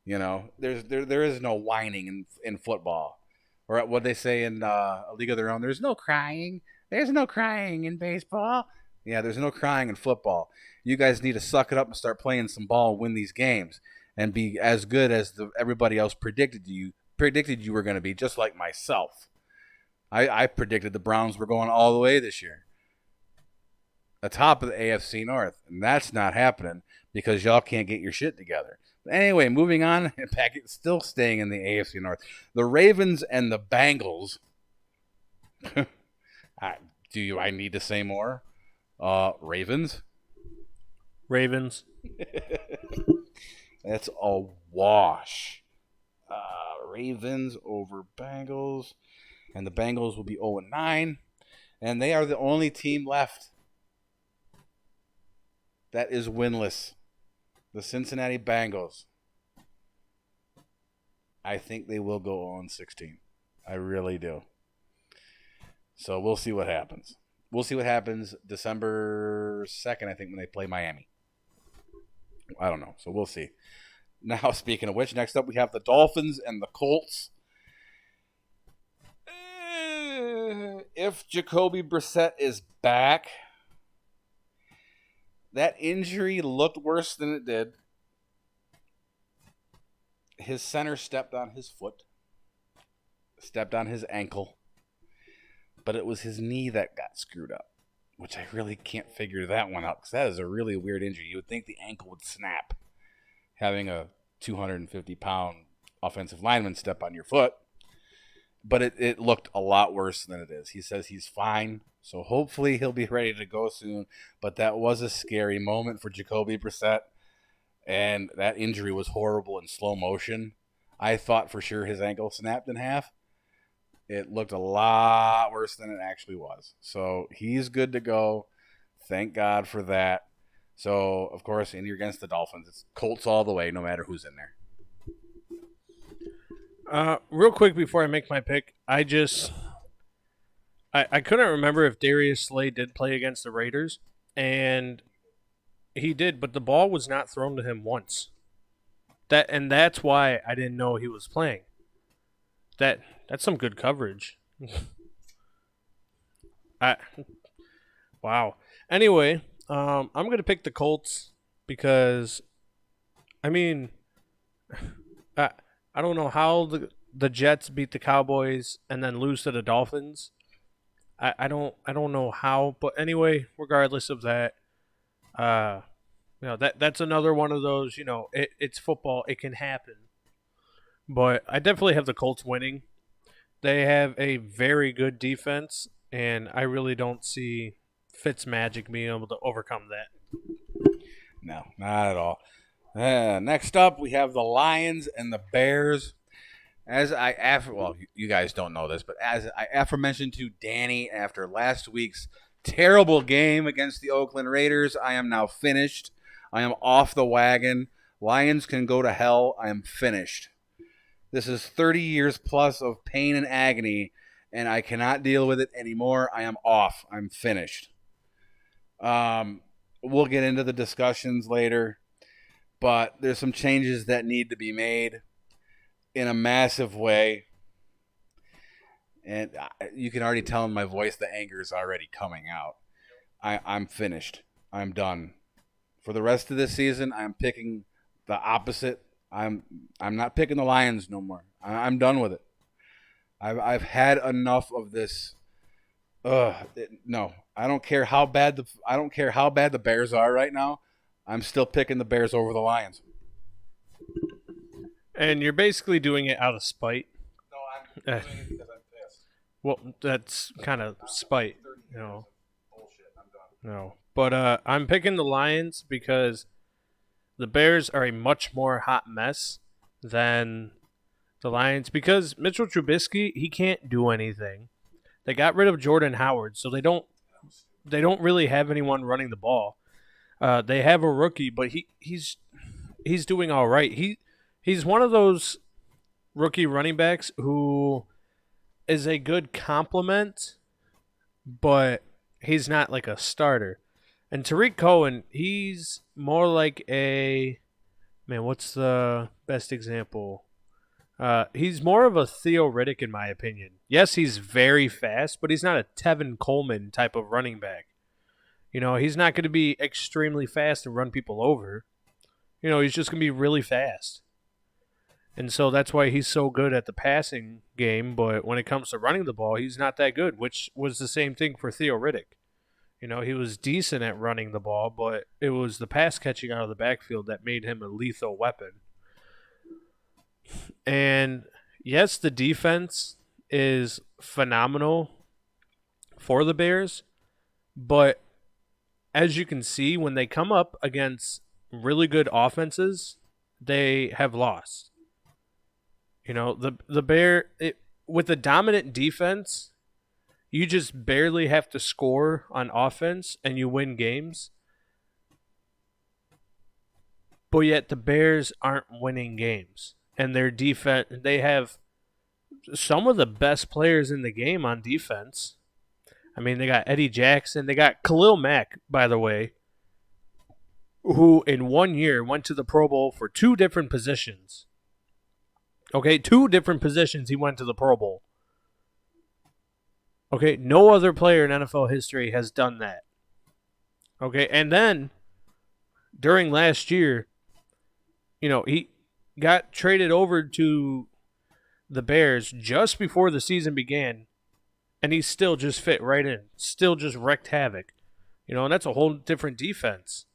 There is no whining in football. Or what they say in A League of Their Own, there's no crying. There's no crying in baseball. Yeah, there's no crying in football. You guys need to suck it up and start playing some ball and win these games and be as good as everybody else predicted you were going to be, just like myself. I predicted the Browns were going all the way this year. Atop of the AFC North, and that's not happening because y'all can't get your shit together. But anyway, moving on, still staying in the AFC North. The Ravens and the Bengals. I need to say more? Ravens? Ravens. That's a wash. Ravens over Bengals. And the Bengals will be 0-9. And they are the only team left that is winless. The Cincinnati Bengals. I think they will go 0-16. I really do. So we'll see what happens. We'll see what happens December 2nd, I think, when they play Miami. I don't know. So we'll see. Now, speaking of which, next up we have the Dolphins and the Colts. If Jacoby Brissett is back, that injury looked worse than it did. His center stepped on his foot, stepped on his ankle, but it was his knee that got screwed up, which I really can't figure that one out because that is a really weird injury. You would think the ankle would snap, having a 250-pound offensive lineman step on your foot. But it looked a lot worse than it is. He says he's fine, so hopefully he'll be ready to go soon. But that was a scary moment for Jacoby Brissett, and that injury was horrible in slow motion. I thought for sure his ankle snapped in half. It looked a lot worse than it actually was. So he's good to go. Thank God for that. So, of course, and you're against the Dolphins. It's Colts all the way, no matter who's in there. Real quick before I make my pick, I couldn't remember if Darius Slay did play against the Raiders, and he did, but the ball was not thrown to him once. That's why I didn't know he was playing. That's some good coverage. Wow. Anyway, I'm gonna pick the Colts because, I mean, I don't know how the Jets beat the Cowboys and then lose to the Dolphins, I don't know how, but anyway, regardless of that, uh, that's another one of those. It's football; it can happen. But I definitely have the Colts winning. They have a very good defense, and I really don't see Fitzmagic being able to overcome that. No, not at all. Next up, we have the Lions and the Bears. You guys don't know this, but as I aforementioned to Danny after last week's terrible game against the Oakland Raiders, I am now finished. I am off the wagon. Lions can go to hell. I am finished. This is 30 years plus of pain and agony, and I cannot deal with it anymore. I am off. I'm finished. We'll get into the discussions later, but there's some changes that need to be made in a massive way. And you can already tell in my voice the anger is already coming out. I'm finished. I'm done. For the rest of this season, I'm picking the opposite. I'm not picking the Lions no more. I'm done with it. I've had enough of this. No, I don't care how bad the Bears are right now. I'm still picking the Bears over the Lions. And you're basically doing it out of spite. No, I'm doing it because I'm pissed. Well, that's kind of spite, Bullshit. I'm done. No, but I'm picking the Lions because the Bears are a much more hot mess than the Lions because Mitchell Trubisky, he can't do anything. They got rid of Jordan Howard, so they don't really have anyone running the ball. They have a rookie, but he's doing all right. He's one of those rookie running backs who is a good complement, but he's not like a starter. And Tariq Cohen, he's more like what's the best example? He's more of a Theo Riddick, in my opinion. Yes, he's very fast, but he's not a Tevin Coleman type of running back. He's not going to be extremely fast and run people over. He's just going to be really fast. And so that's why he's so good at the passing game, but when it comes to running the ball, he's not that good, which was the same thing for Theo Riddick. He was decent at running the ball, but it was the pass catching out of the backfield that made him a lethal weapon. And yes, the defense is phenomenal for the Bears, but as you can see, when they come up against really good offenses, they have lost. With a dominant defense, you just barely have to score on offense and you win games. But yet the Bears aren't winning games. And their defense, they have some of the best players in the game on defense. I mean, they got Eddie Jackson. They got Khalil Mack, by the way, who in 1 year went to the Pro Bowl for 2 different positions. Okay, 2 different positions he went to the Pro Bowl. Okay, no other player in NFL history has done that. Okay, and then during last year, he got traded over to the Bears just before the season began, and he still just fit right in, still just wreaked havoc. And that's a whole different defense.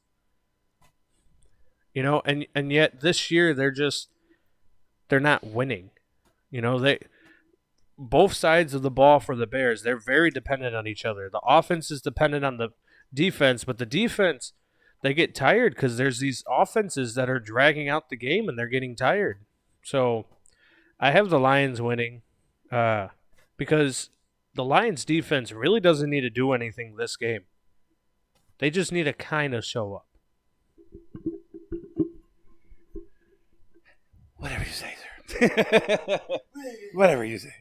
And yet this year they're not winning. Both sides of the ball for the Bears, they're very dependent on each other. The offense is dependent on the defense, but the defense, they get tired because there's these offenses that are dragging out the game and they're getting tired. So I have the Lions winning because the Lions defense really doesn't need to do anything this game. They just need to kind of show up. Whatever you say, sir. Whatever you say.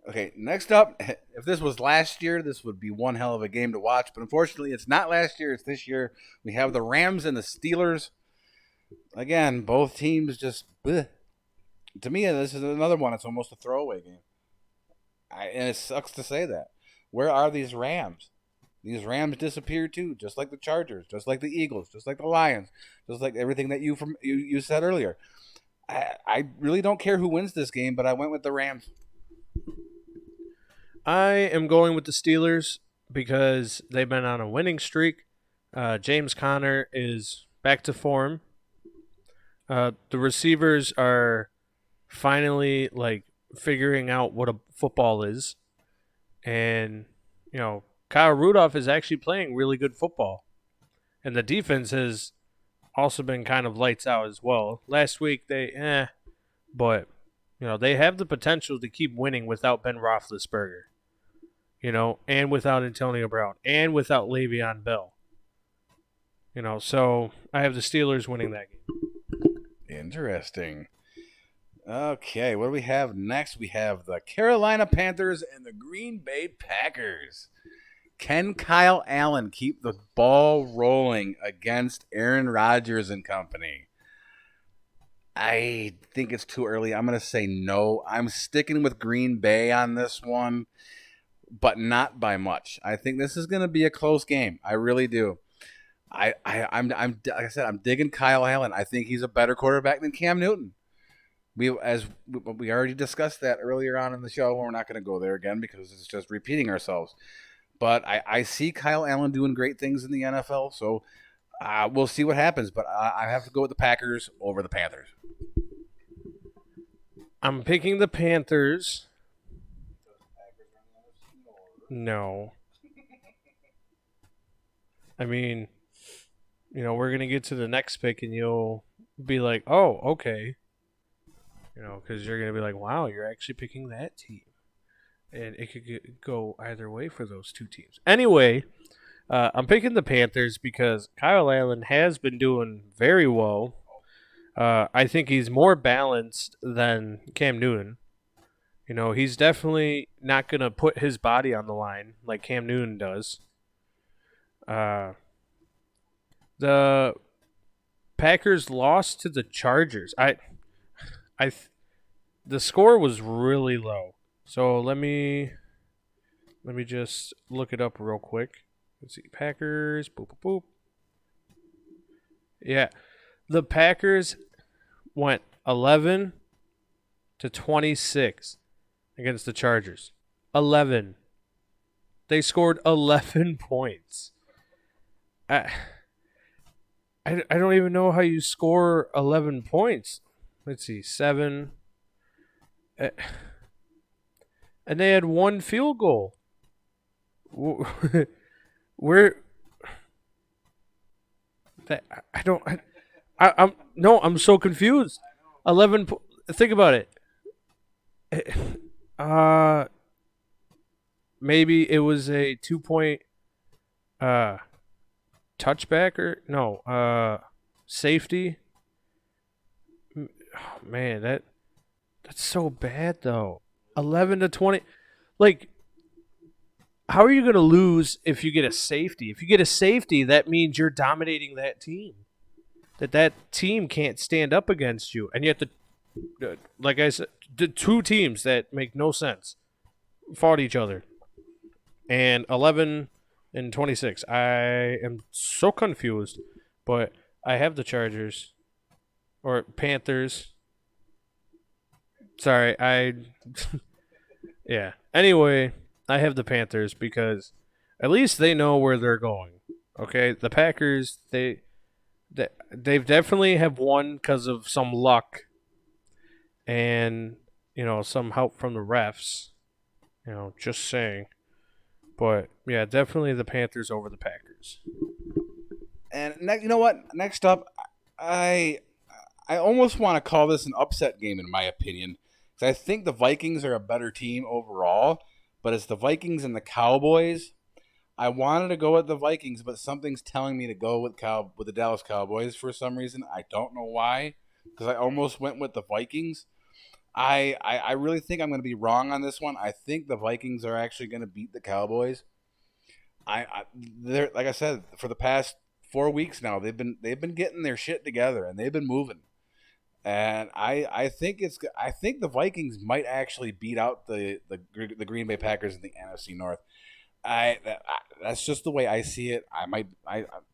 Okay, next up, if this was last year, this would be one hell of a game to watch. But unfortunately, it's not last year. It's this year. We have the Rams and the Steelers. Again, both teams just... bleh. To me, this is another one. It's almost a throwaway game. And it sucks to say that. Where are these Rams? These Rams disappeared too, just like the Chargers, just like the Eagles, just like the Lions, just like everything that you said earlier. I really don't care who wins this game, but I went with the Rams. I am going with the Steelers because they've been on a winning streak. James Conner is back to form. The receivers are finally like figuring out what a football is, and Kyle Rudolph is actually playing really good football, and the defense has also been kind of lights out as well. Last week but they have the potential to keep winning without Ben Roethlisberger, and without Antonio Brown, and without Le'Veon Bell. So I have the Steelers winning that game. Interesting. Okay, what do we have next? We have the Carolina Panthers and the Green Bay Packers. Can Kyle Allen keep the ball rolling against Aaron Rodgers and company? I think it's too early. I'm going to say no. I'm sticking with Green Bay on this one, but not by much. I think this is going to be a close game. I really do. I'm like I said, I'm digging Kyle Allen. I think he's a better quarterback than Cam Newton. We already discussed that earlier on in the show. We're not going to go there again because it's just repeating ourselves. But I see Kyle Allen doing great things in the NFL, so we'll see what happens. But I have to go with the Packers over the Panthers. I'm picking the Panthers. No. I mean, we're going to get to the next pick and you'll be like, oh, okay. Because you're going to be like, wow, you're actually picking that team. And it could go either way for those two teams. Anyway, I'm picking the Panthers because Kyle Allen has been doing very well. I think he's more balanced than Cam Newton. He's definitely not going to put his body on the line like Cam Newton does. The Packers lost to the Chargers. The score was really low. So let me just look it up real quick. Let's see. Packers. Boop, boop, boop. Yeah. The Packers went 11-26 against the Chargers. 11. They scored 11 points. I don't even know how you score 11 points. Let's see. 7. And they had one field goal. I'm so confused. 11. Think about it. Maybe it was a 2-point touchback or no safety. Oh, man, that's so bad though. 11-20. Like, how are you going to lose if you get a safety? If you get a safety, that means you're dominating that team. That team can't stand up against you. And yet, like I said, the two teams that make no sense fought each other. And 11-26. I am so confused. But I have the Chargers. Or Panthers. Sorry, yeah. Anyway, I have the Panthers because at least they know where they're going. Okay, the Packers they've definitely have won because of some luck and some help from the refs. Just saying. But yeah, definitely the Panthers over the Packers. And you know what? Next up, I almost want to call this an upset game in my opinion. I think the Vikings are a better team overall, but it's the Vikings and the Cowboys. I wanted to go with the Vikings, but something's telling me to go with the Dallas Cowboys for some reason. I don't know why, because I almost went with the Vikings. I really think I'm going to be wrong on this one. I think the Vikings are actually going to beat the Cowboys. They're, like I said, for the past 4 weeks now, they've been getting their shit together and they've been moving. And I think the Vikings might actually beat out the Green Bay Packers in the NFC North. That's just the way I see it.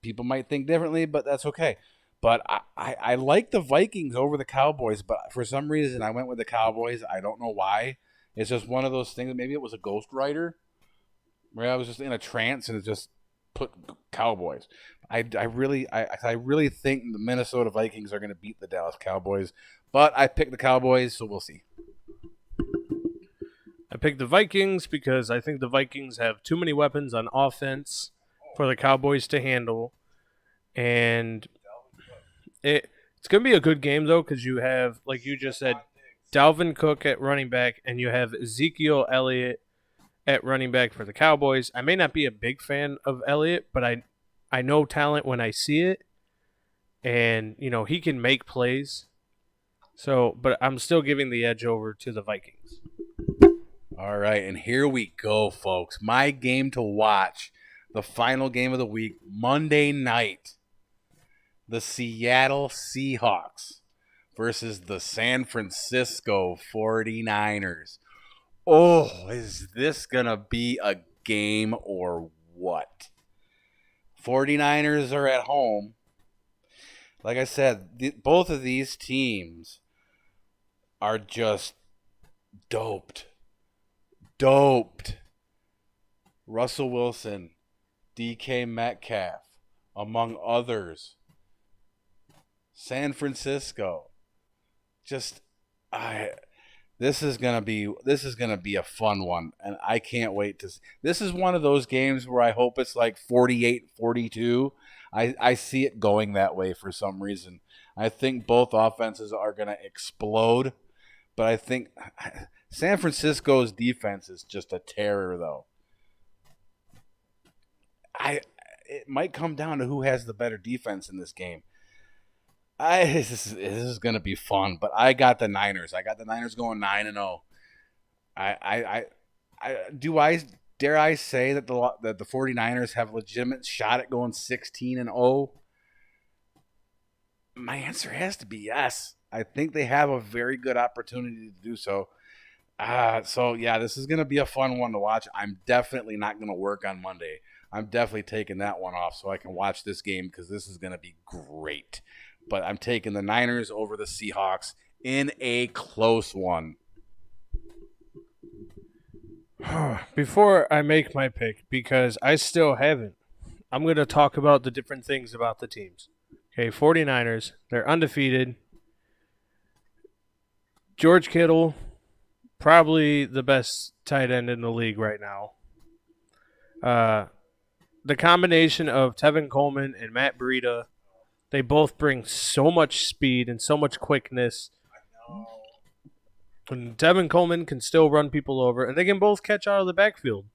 People might think differently, but that's okay. But I like the Vikings over the Cowboys, but for some reason I went with the Cowboys. I don't know why. It's just one of those things. Maybe it was a ghostwriter where I was just in a trance and it just put Cowboys. I really think the Minnesota Vikings are going to beat the Dallas Cowboys, but I picked the Cowboys, so we'll see. I picked the Vikings because I think the Vikings have too many weapons on offense for the Cowboys to handle, and it's going to be a good game though because you have, like you just said, Dalvin Cook at running back, and you have Ezekiel Elliott at running back for the Cowboys. I may not be a big fan of Elliott, but I know talent when I see it, and he can make plays. So, but I'm still giving the edge over to the Vikings. All right, and here we go, folks. My game to watch, the final game of the week, Monday night. The Seattle Seahawks versus the San Francisco 49ers. Oh, is this going to be a game or what? 49ers are at home. Like I said, both of these teams are just doped. Russell Wilson, DK Metcalf, among others. San Francisco. This is gonna be a fun one, and I can't wait to. This is one of those games where I hope it's like 48-42. I see it going that way for some reason. I think both offenses are gonna explode, but I think San Francisco's defense is just a terror, though. It might come down to who has the better defense in this game. This is going to be fun, but I got the Niners. I got the Niners going 9-0. Dare I say that the 49ers have a legitimate shot at going 16-0? My answer has to be yes. I think they have a very good opportunity to do so. This is going to be a fun one to watch. I'm definitely not going to work on Monday. I'm definitely taking that one off so I can watch this game because this is going to be great. But I'm taking the Niners over the Seahawks in a close one. Before I make my pick, because I still haven't, I'm going to talk about the different things about the teams. Okay, 49ers, they're undefeated. George Kittle, probably the best tight end in the league right now. The combination of Tevin Coleman and Matt Breida, they both bring so much speed and so much quickness. And Tevin Coleman can still run people over, and they can both catch out of the backfield.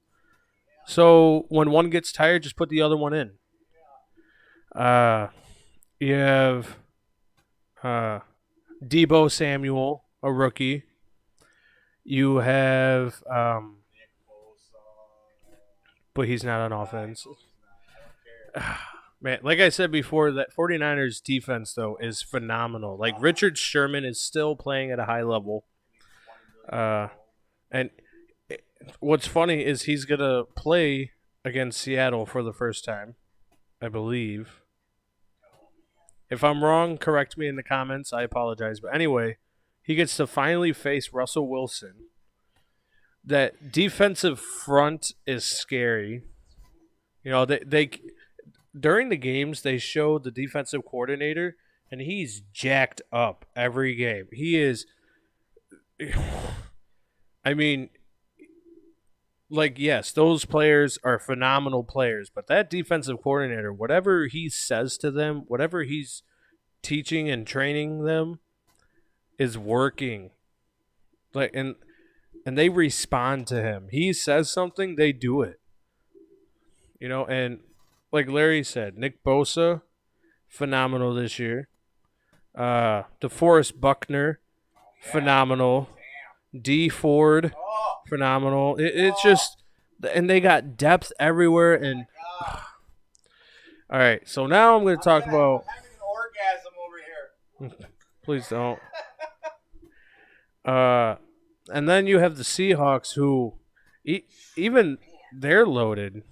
So when one gets tired, just put the other one in. You have Deebo Samuel, a rookie. You have, but he's not on offense. Man, like I said before, that 49ers defense, though, is phenomenal. Like, Richard Sherman is still playing at a high level. And what's funny is he's going to play against Seattle for the first time, I believe. If I'm wrong, correct me in the comments. I apologize. But anyway, he gets to finally face Russell Wilson. That defensive front is scary. You know, they during the games, they show the defensive coordinator, and he's jacked up every game. He is – I mean, like, yes, those players are phenomenal players, but that defensive coordinator, whatever he says to them, whatever he's teaching and training them is working. Like, and they respond to him. He says something, they do it. You know, and – like Larry said, Nick Bosa, phenomenal this year. DeForest Buckner, phenomenal. D Ford, phenomenal. It's just, and they got depth everywhere. And all right, so now I'm going to talk about. I'm having an orgasm over here. Please don't. And then you have the Seahawks, who even they're loaded.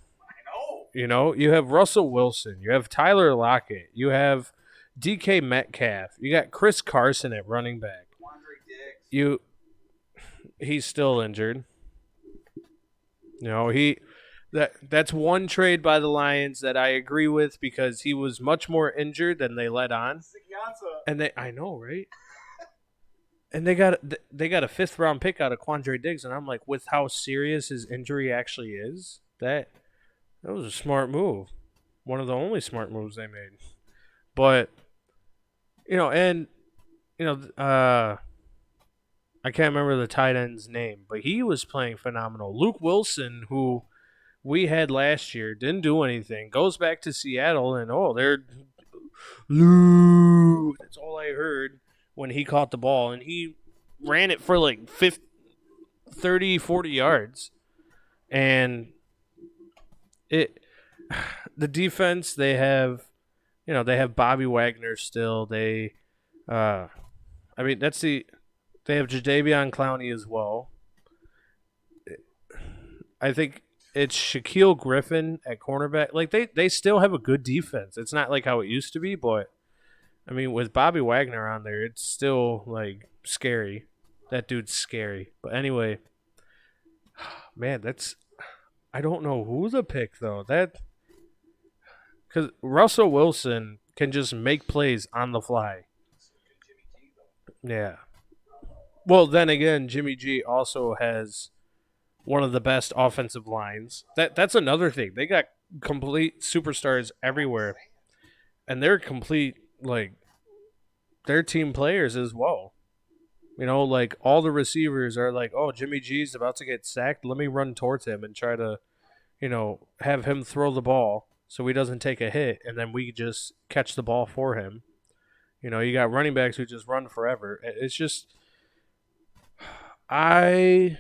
You know, you have Russell Wilson, you have Tyler Lockett, you have DK Metcalf, you got Chris Carson at running back. he's still injured. That's one trade by the Lions that I agree with because he was much more injured than they let on. And I know, right? And they got a 5th round pick out of Quandre Diggs, and I'm like, with how serious his injury actually is, that was a smart move. One of the only smart moves they made. But I can't remember the tight end's name, but he was playing phenomenal. Luke Wilson, who we had last year, didn't do anything, goes back to Seattle, and they're Luke. That's all I heard when he caught the ball, and he ran it for like 30, 40 yards. And the defense, they have Bobby Wagner still. They have Jadeveon Clowney as well. I think it's Shaquille Griffin at cornerback. Like they still have a good defense. It's not like how it used to be, but I mean with Bobby Wagner on there, it's still like scary. That dude's scary. But anyway, man, I don't know who to pick though. Because Russell Wilson can just make plays on the fly. Yeah. Well, then again, Jimmy G also has one of the best offensive lines. That's another thing. They got complete superstars everywhere, and they're complete they're team players as well. Like all the receivers are like, oh, Jimmy G's about to get sacked. Let me run towards him and try to, have him throw the ball so he doesn't take a hit, and then we just catch the ball for him. You got running backs who just run forever. It's just I'm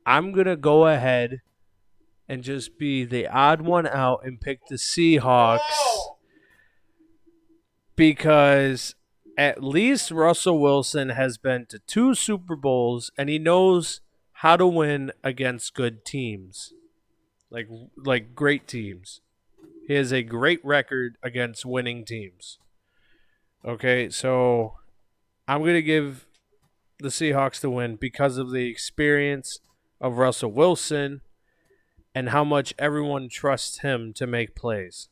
going to go ahead and just be the odd one out and pick the Seahawks because at least Russell Wilson has been to 2 Super Bowls and he knows how to win against good teams, like great teams. He has a great record against winning teams. Okay, so I'm going to give the Seahawks the win because of the experience of Russell Wilson and how much everyone trusts him to make plays.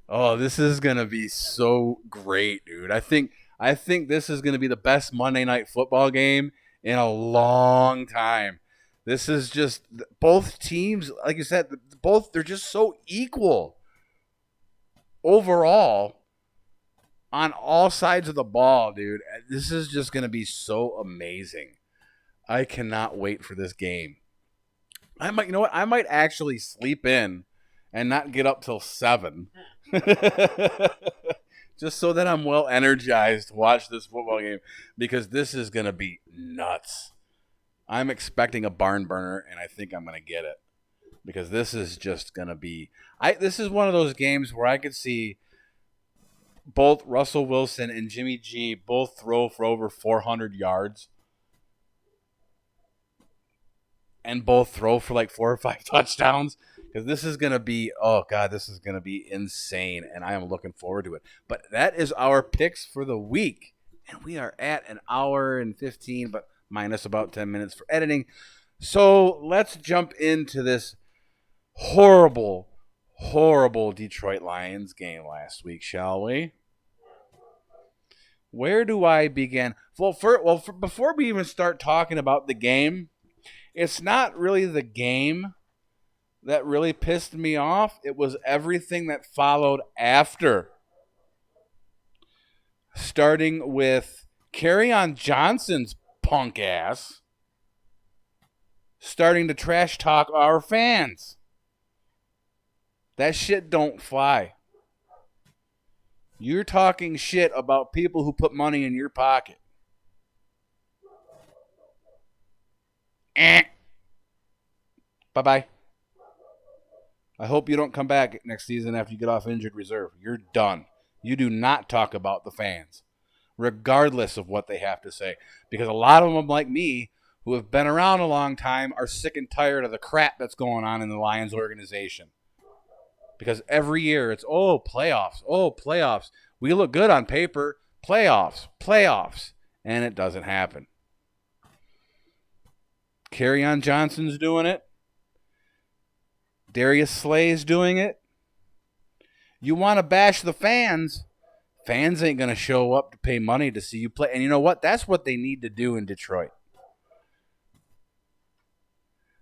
Oh, this is going to be so great, dude. I think this is going to be the best Monday Night Football game in a long time. This is just both teams, like you said, they're just so equal overall on all sides of the ball, dude. This is just going to be so amazing. I cannot wait for this game. I might actually sleep in and not get up till 7. Just so that I'm well energized to watch this football game because this is going to be nuts. I'm expecting a barn burner, and I think I'm going to get it because this is just going to be this is one of those games where I could see both Russell Wilson and Jimmy G both throw for over 400 yards and both throw for like 4 or 5 touchdowns because this is going to be, oh, God, this is going to be insane, and I am looking forward to it. But that is our picks for the week, and we are at an hour and 15, but minus about 10 minutes for editing. So let's jump into this horrible, horrible Detroit Lions game last week, shall we? Where do I begin? Before we even start talking about the game, it's not really the game that really pissed me off. It was everything that followed after. Starting with Kerryon Johnson's punk ass starting to trash talk our fans. That shit don't fly. You're talking shit about people who put money in your pocket. Bye-bye. I hope you don't come back next season after you get off injured reserve. You're done. You do not talk about the fans, regardless of what they have to say. Because a lot of them, like me, who have been around a long time, are sick and tired of the crap that's going on in the Lions organization. Because every year it's, playoffs. We look good on paper. Playoffs. And it doesn't happen. Kerryon Johnson's doing it. Darius Slay's doing it. You want to bash the fans. Fans ain't going to show up to pay money to see you play. And you know what? That's what they need to do in Detroit.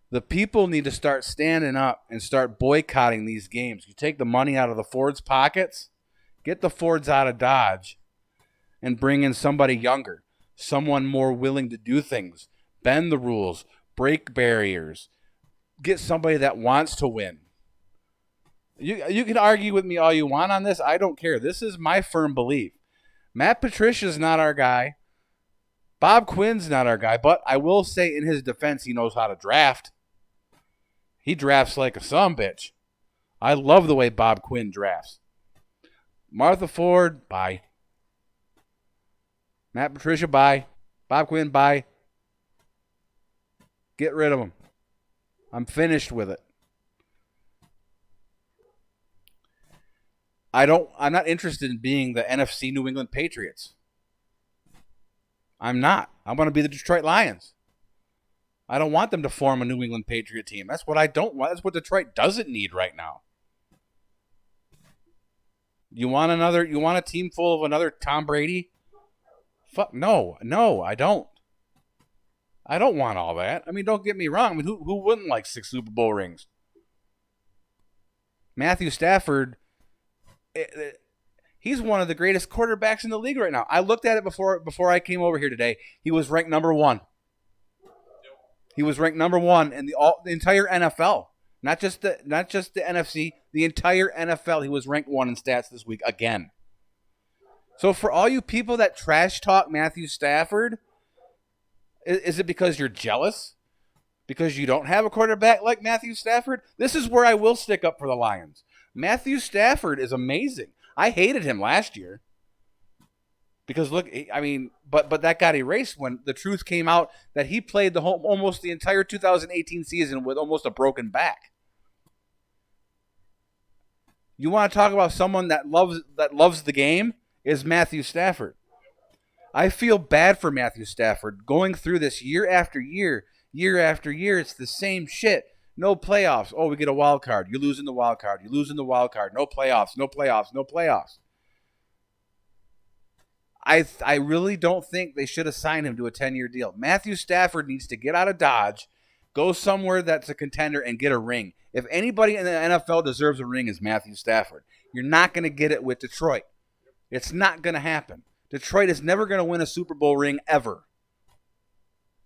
The people need to start standing up and start boycotting these games. You take the money out of the Fords' pockets, get the Fords out of Dodge, and bring in somebody younger, someone more willing to do things, bend the rules, break barriers, get somebody that wants to win. You can argue with me all you want on this. I don't care. This is my firm belief. Matt Patricia's not our guy. Bob Quinn's not our guy. But I will say in his defense, he knows how to draft. He drafts like a sumbitch. I love the way Bob Quinn drafts. Martha Ford, bye. Matt Patricia, bye. Bob Quinn, bye. Get rid of him. I'm finished with it. I'm not interested in being the NFC New England Patriots. I'm not. I want to be the Detroit Lions. I don't want them to form a New England Patriot team. That's what I don't want. That's what Detroit doesn't need right now. You want a team full of another Tom Brady? Fuck no, I don't. I don't want all that. I mean, don't get me wrong. I mean, who wouldn't like 6 Super Bowl rings? Matthew Stafford, he's one of the greatest quarterbacks in the league right now. I looked at it before I came over here today. He was ranked number 1. He was ranked number 1 in the entire NFL. Not just the NFC, the entire NFL. He was ranked 1 in stats this week again. So for all you people that trash talk Matthew Stafford, is it because you're jealous? Because you don't have a quarterback like Matthew Stafford? This is where I will stick up for the Lions. Matthew Stafford is amazing. I hated him last year. Because look, I mean, but that got erased when the truth came out that he played almost the entire 2018 season with almost a broken back. You want to talk about someone that loves the game? Is Matthew Stafford. I feel bad for Matthew Stafford going through this year after year. It's the same shit. No playoffs. Oh, we get a wild card. You're losing the wild card. No playoffs. I really don't think they should assign him to a 10-year deal. Matthew Stafford needs to get out of Dodge, go somewhere that's a contender, and get a ring. If anybody in the NFL deserves a ring, it's Matthew Stafford. You're not going to get it with Detroit. It's not going to happen. Detroit is never going to win a Super Bowl ring ever.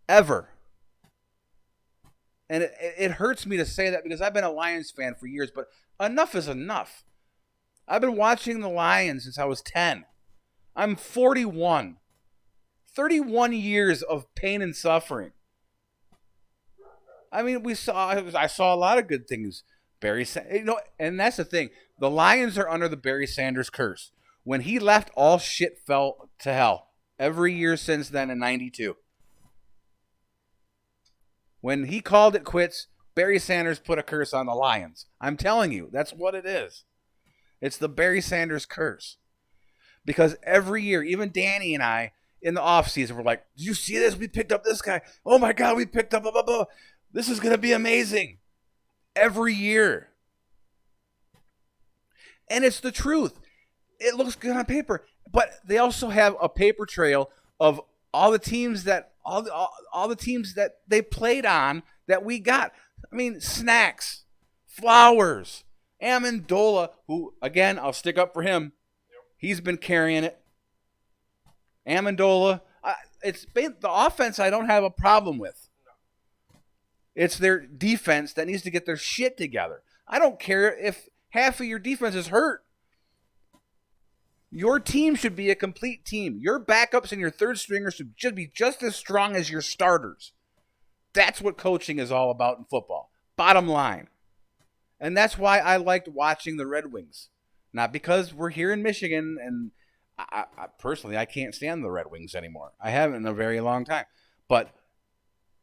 Ever. And it hurts me to say that because I've been a Lions fan for years, but enough is enough. I've been watching the Lions since I was 10. I'm 41. 31 years of pain and suffering. I mean, I saw a lot of good things. And that's the thing. The Lions are under the Barry Sanders curse. When he left, all shit fell to hell. Every year since then in 92. When he called it quits, Barry Sanders put a curse on the Lions. I'm telling you, that's what it is. It's the Barry Sanders curse. Because every year, even Danny and I, in the offseason, we're like, did you see this? We picked up this guy. Oh my God, we picked up blah, blah, blah. This is going to be amazing. Every year. And it's the truth. It looks good on paper. But they also have a paper trail of all the teams that they played on that we got. I mean, Snacks, Flowers, Amendola, who, again, I'll stick up for him. He's been carrying it. Amendola. It's been the offense I don't have a problem with. It's their defense that needs to get their shit together. I don't care if half of your defense is hurt. Your team should be a complete team. Your backups and your third stringers should be just as strong as your starters. That's what coaching is all about in football. Bottom line. And that's why I liked watching the Red Wings. Not because we're here in Michigan, and I personally, I can't stand the Red Wings anymore. I haven't in a very long time. But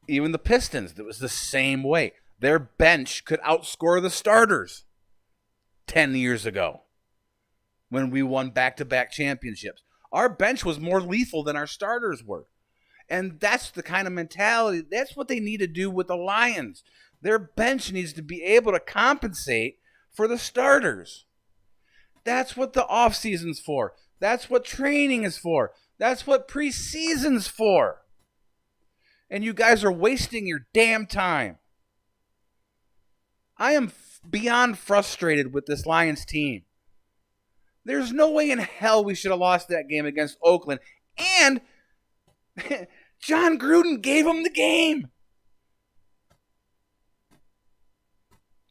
even the Pistons, it was the same way. Their bench could outscore the starters. 10 years ago when we won back-to-back championships. Our bench was more lethal than our starters were. And that's the kind of mentality, that's what they need to do with the Lions. Their bench needs to be able to compensate for the starters. That's what the offseason's for. That's what training is for. That's what preseason's for. And you guys are wasting your damn time. I am beyond frustrated with this Lions team. There's no way in hell we should have lost that game against Oakland. And John Gruden gave them the game.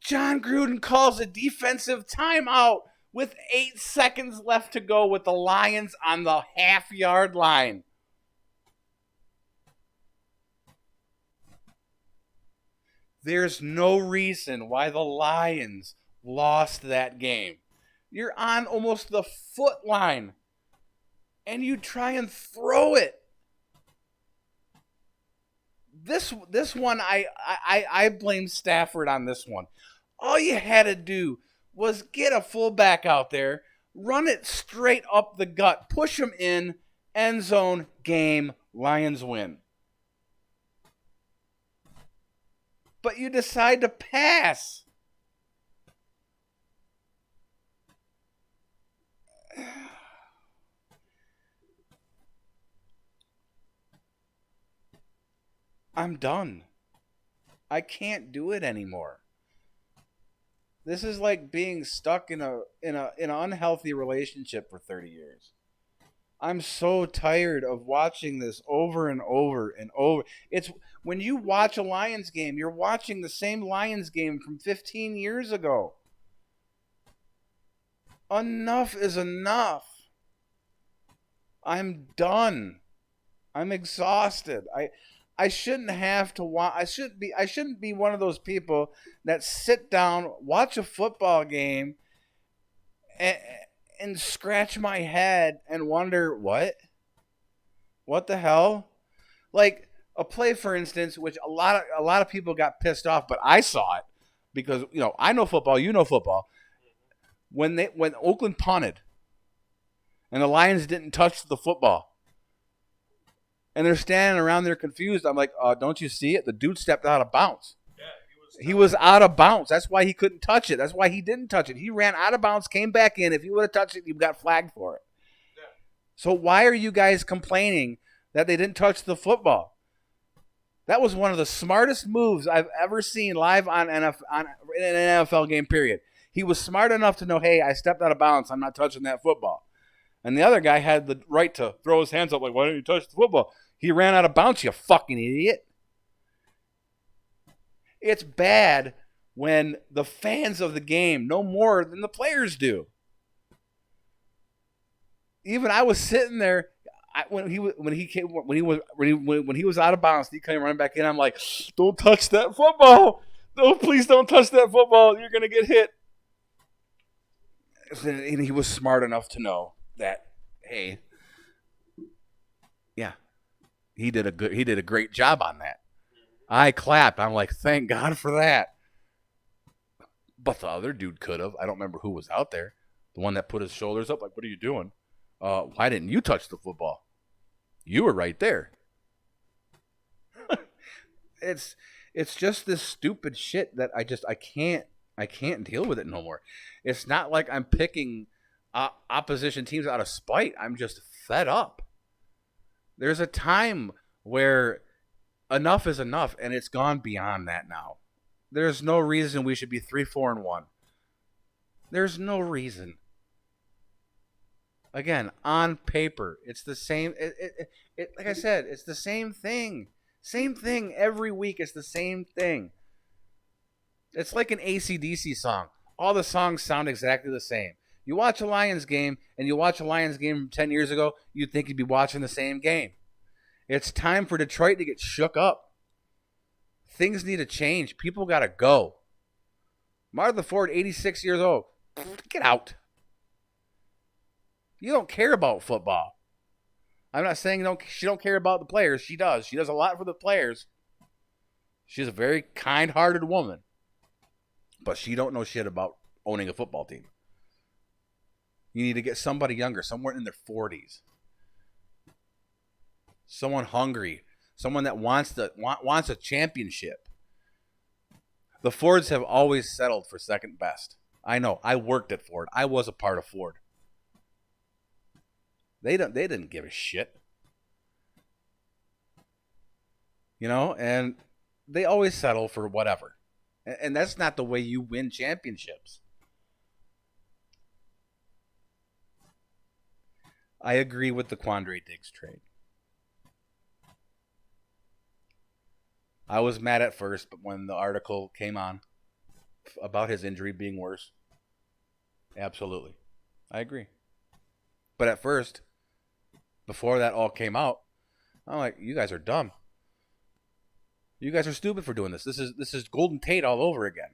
John Gruden calls a defensive timeout with 8 seconds left to go with the Lions on the half-yard line. There's no reason why the Lions lost that game. You're on almost the foot line, and you try and throw it. This one, I blame Stafford on this one. All you had to do was get a fullback out there, run it straight up the gut, push him in, end zone, game, Lions win. But you decide to pass. I'm done. I can't do it anymore. This is like being stuck in an unhealthy relationship for 30 years. I'm so tired of watching this over and over and over. It's when you watch a Lions game, you're watching the same Lions game from 15 years ago. Enough is enough. I'm done. I'm exhausted. I shouldn't have to watch. I shouldn't be one of those people that sit down, watch a football game, and scratch my head and wonder what the hell? Like a play, for instance, which a lot of people got pissed off, but I saw it because I know football, you know football. When Oakland punted and the Lions didn't touch the football. And they're standing around there confused. I'm like, don't you see it? The dude stepped out of bounds. Yeah, he was out of bounds. That's why he couldn't touch it. That's why he didn't touch it. He ran out of bounds, came back in. If he would have touched it, he got flagged for it. Yeah. So why are you guys complaining that they didn't touch the football? That was one of the smartest moves I've ever seen live on in an NFL game, period. He was smart enough to know, hey, I stepped out of bounds. I'm not touching that football. And the other guy had the right to throw his hands up like, why didn't you touch the football? He ran out of bounds, you fucking idiot. It's bad when the fans of the game know more than the players do. Even I was sitting there when he was out of bounds, he came running back in. I'm like, don't touch that football. No, please don't touch that football. You're gonna get hit. And he was smart enough to know that, hey, yeah, he did a great job on that. I clapped. I'm like, thank God for that. But the other dude could have. I don't remember who was out there. The one that put his shoulders up, like, what are you doing? Why didn't you touch the football? You were right there. It's just this stupid shit that I can't deal with it no more. It's not like I'm picking opposition teams out of spite. I'm just fed up. There's a time where enough is enough, and it's gone beyond that now. There's no reason we should be 3-4-1. There's no reason. Again, on paper, it's the same. Like I said, it's the same thing. Same thing every week. It's the same thing. It's like an AC/DC song. All the songs sound exactly the same. You watch a Lions game, and you watch a Lions game from 10 years ago, you'd think you'd be watching the same game. It's time for Detroit to get shook up. Things need to change. People got to go. Martha Ford, 86 years old. Get out. You don't care about football. I'm not saying she don't care about the players. She does. She does a lot for the players. She's a very kind-hearted woman. But she don't know shit about owning a football team. You need to get somebody younger, somewhere in their 40s. Someone hungry, someone that wants a championship. The Fords have always settled for second best. I know. I worked at Ford. I was a part of Ford. They didn't give a shit. You know, and they always settle for whatever. And that's not the way you win championships. I agree with the Quandre Diggs trade. I was mad at first, but when the article came on about his injury being worse, absolutely. I agree. But at first, before that all came out, I'm like, you guys are dumb. You guys are stupid for doing this. This is Golden Tate all over again.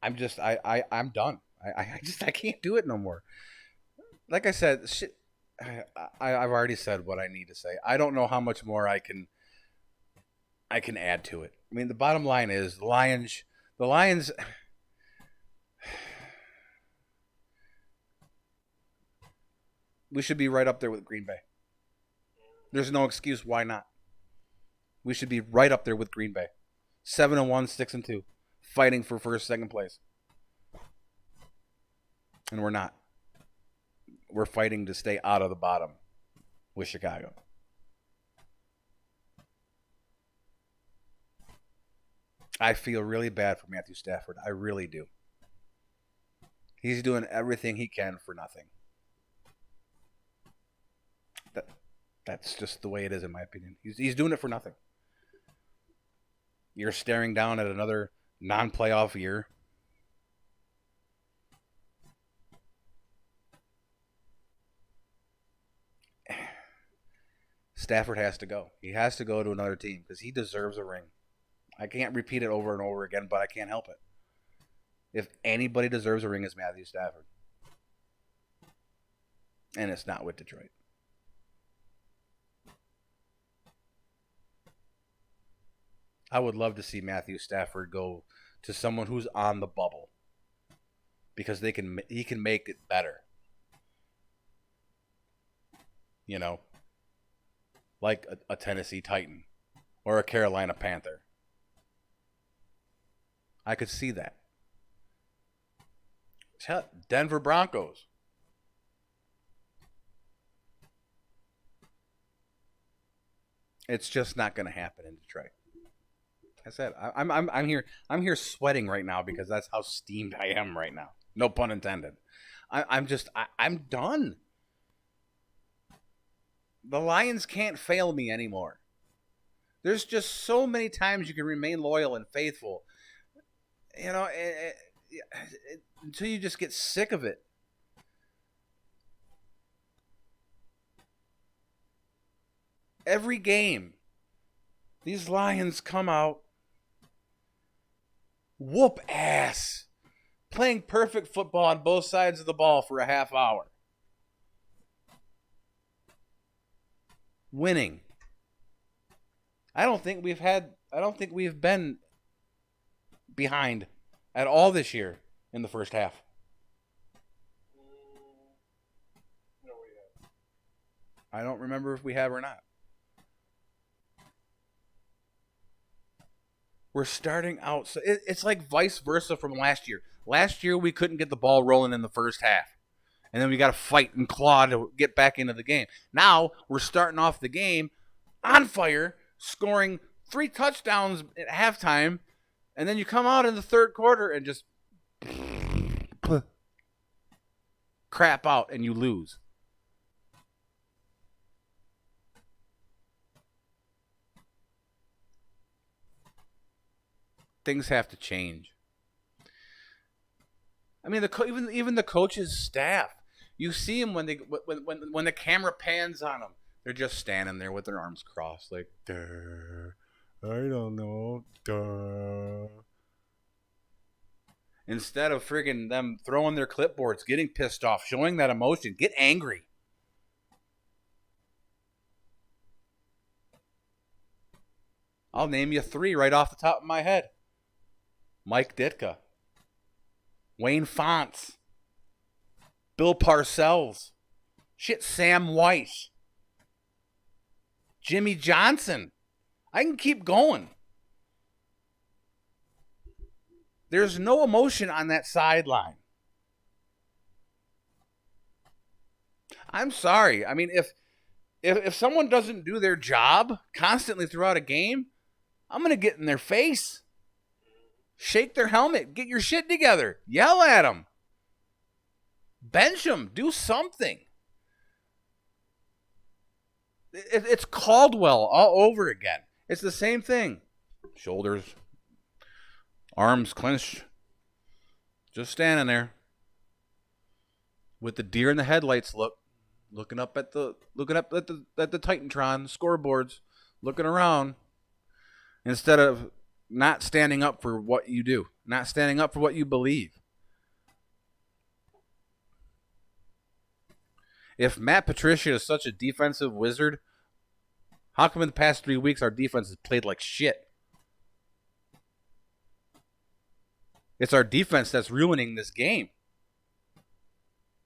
I'm done. I can't do it no more. Like I said, shit. I've already said what I need to say. I don't know how much more I can add to it. I mean, the bottom line is the Lions. We should be right up there with Green Bay. There's no excuse why not. We should be right up there with Green Bay. 7-1, 6-2, fighting for first, second place. And we're not. We're fighting to stay out of the bottom with Chicago. I feel really bad for Matthew Stafford. I really do. He's doing everything he can for nothing. That's just the way it is, in my opinion. He's doing it for nothing. You're staring down at another non-playoff year. Stafford has to go. He has to go to another team because he deserves a ring. I can't repeat it over and over again, but I can't help it. If anybody deserves a ring, it's Matthew Stafford. And it's not with Detroit. I would love to see Matthew Stafford go to someone who's on the bubble because he can make it better. You know, like a Tennessee Titan or a Carolina Panther. I could see that. Denver Broncos. It's just not going to happen in Detroit. I said I'm here sweating right now because that's how steamed I am right now. No pun intended. I'm done. The Lions can't fail me anymore. There's just so many times you can remain loyal and faithful. You know, until you just get sick of it. Every game, these Lions come out, whoop ass, playing perfect football on both sides of the ball for a half hour. Winning. I don't think we've been behind at all this year in the first half. No, we have. I don't remember if we have or not. We're starting out. So it's like vice versa from last year. Last year, we couldn't get the ball rolling in the first half. And then we got to fight and claw to get back into the game. Now, we're starting off the game on fire, scoring 3 touchdowns at halftime. And then you come out in the third quarter and just crap out and you lose. Things have to change. I mean, even the coach's staff. You see them when the camera pans on them. They're just standing there with their arms crossed, like, duh, I don't know, duh. Instead of friggin' them throwing their clipboards, getting pissed off, showing that emotion, get angry. I'll name you 3 right off the top of my head. Mike Ditka, Wayne Fontes, Bill Parcells, Sam Weiss, Jimmy Johnson. I can keep going. There's no emotion on that sideline. I'm sorry. I mean, if someone doesn't do their job constantly throughout a game, I'm going to get in their face. Shake their helmet. Get your shit together. Yell at them. Bench them. Do something. It's Caldwell all over again. It's the same thing. Shoulders, arms clenched, just standing there with the deer in the headlights looking up at the Titantron scoreboards, looking around instead of not standing up for what you do, not standing up for what you believe. If Matt Patricia is such a defensive wizard, how come in the past 3 weeks our defense has played like shit? It's our defense that's ruining this game.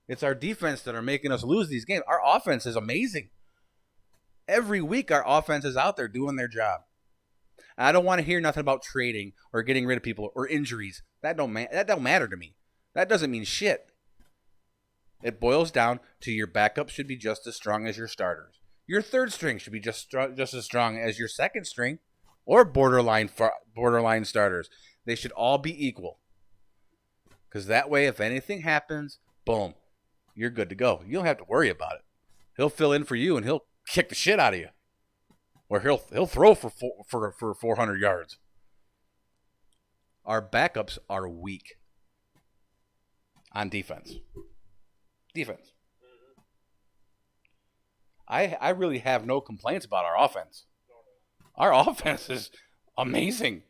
It's our defense that are making us lose these games. Our offense is amazing. Every week our offense is out there doing their job. I don't want to hear nothing about trading or getting rid of people or injuries. That don't matter to me. That doesn't mean shit. It boils down to your backup should be just as strong as your starters. Your third string should be just as strong as your second string or borderline starters. They should all be equal. Because that way, if anything happens, boom, you're good to go. You don't have to worry about it. He'll fill in for you and he'll kick the shit out of you. Or he'll throw for 400 yards. Our backups are weak on defense. I really have no complaints about our offense. Our offense is amazing.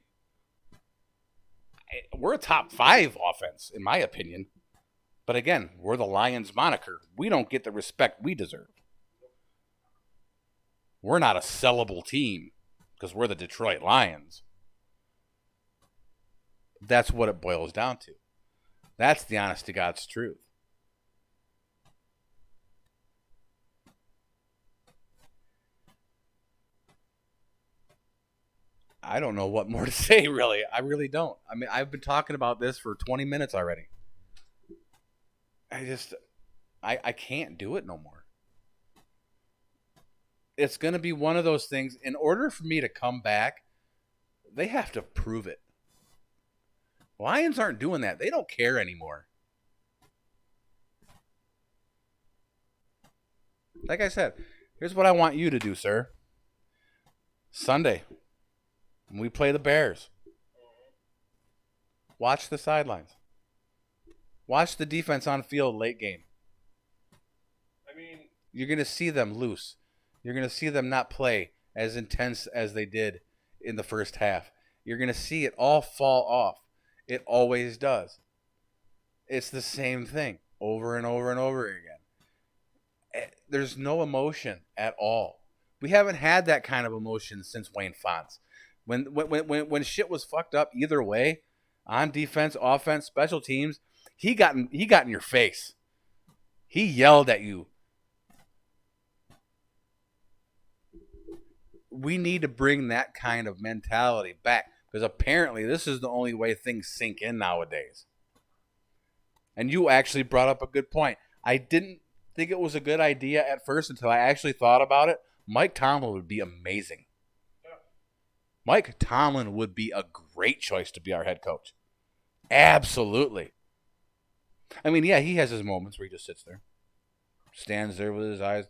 We're a top 5 offense, in my opinion. But again, we're the Lions moniker. We don't get the respect we deserve. We're not a sellable team because we're the Detroit Lions. That's what it boils down to. That's the honest to God's truth. I don't know what more to say, really. I really don't. I mean, I've been talking about this for 20 minutes already. I can't do it no more. It's going to be one of those things. In order for me to come back, they have to prove it. Lions aren't doing that. They don't care anymore. Like I said, here's what I want you to do, sir. Sunday, when we play the Bears, watch the sidelines. Watch the defense on field late game. I mean, you're going to see them loose. You're going to see them not play as intense as they did in the first half. You're going to see it all fall off. It always does. It's the same thing over and over and over again. There's no emotion at all. We haven't had that kind of emotion since Wayne Fontes. When shit was fucked up either way, on defense, offense, special teams, he got in your face. He yelled at you. We need to bring that kind of mentality back because apparently this is the only way things sink in nowadays. And you actually brought up a good point. I didn't think it was a good idea at first until I actually thought about it. Mike Tomlin would be amazing. Mike Tomlin would be a great choice to be our head coach. Absolutely. I mean, yeah, he has his moments where he just sits there, stands there with his eyes.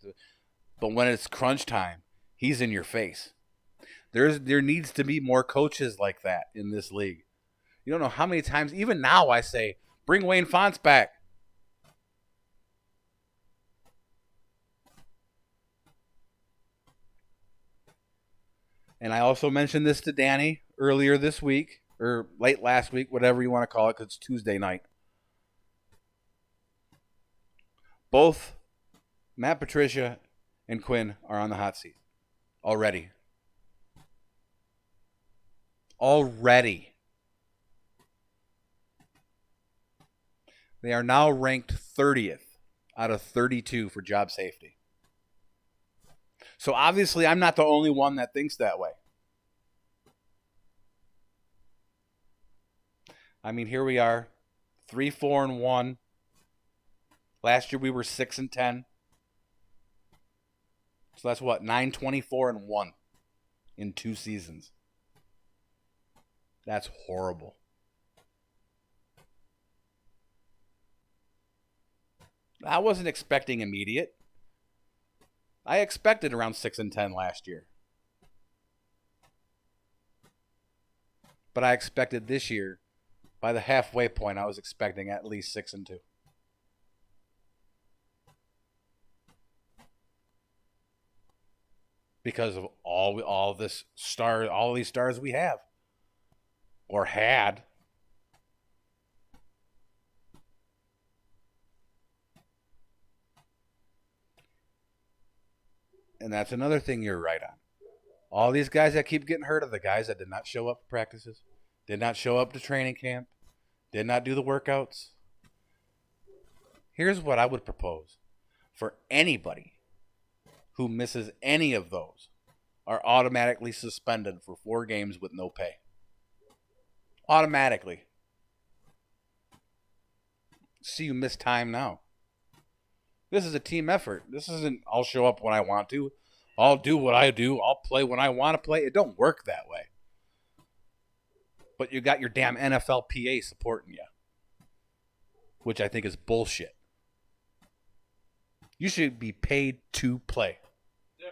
But when it's crunch time, he's in your face. There needs to be more coaches like that in this league. You don't know how many times, even now, I say, bring Wayne Fontes back. And I also mentioned this to Danny earlier this week, or late last week, whatever you want to call it, because it's Tuesday night. Both Matt Patricia and Quinn are on the hot seat already. Already. They are now ranked 30th out of 32 for job safety. So obviously I'm not the only one that thinks that way. I mean, here we are, 3-4-1. Last year we were 6-10. So that's what, 9-24-1 in 2 seasons. That's horrible. I wasn't expecting immediate. I expected around 6-10 last year. But I expected this year, by the halfway point, I was expecting at least 6-2. Because of all these stars we have. Or had. And that's another thing you're right on. All these guys that keep getting hurt are the guys that did not show up to practices, did not show up to training camp, did not do the workouts. Here's what I would propose. For anybody who misses any of those are automatically suspended for 4 games with no pay. Automatically. See, you miss time now. This is a team effort. This isn't I'll show up when I want to. I'll do what I do. I'll play when I want to play. It don't work that way. But you got your damn NFLPA supporting you. Which I think is bullshit. You should be paid to play. Yeah.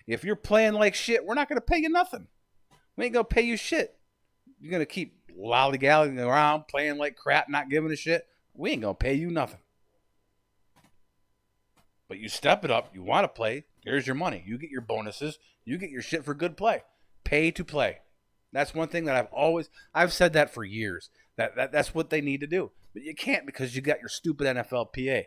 If you're playing like shit, we're not going to pay you nothing. We ain't going to pay you shit. You're going to keep lollygagging around, playing like crap, not giving a shit. We ain't going to pay you nothing. But you step it up. You want to play. Here's your money. You get your bonuses. You get your shit for good play. Pay to play. That's one thing that I've said that for years. That's what they need to do. But you can't because you got your stupid NFLPA.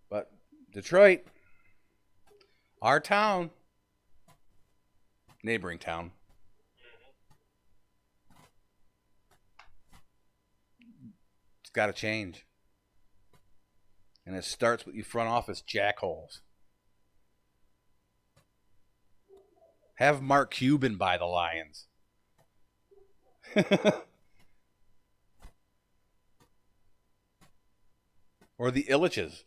But Detroit, our town, neighboring town, it's got to change. And it starts with you front office jackholes. Have Mark Cuban buy the Lions. Or the Illiches.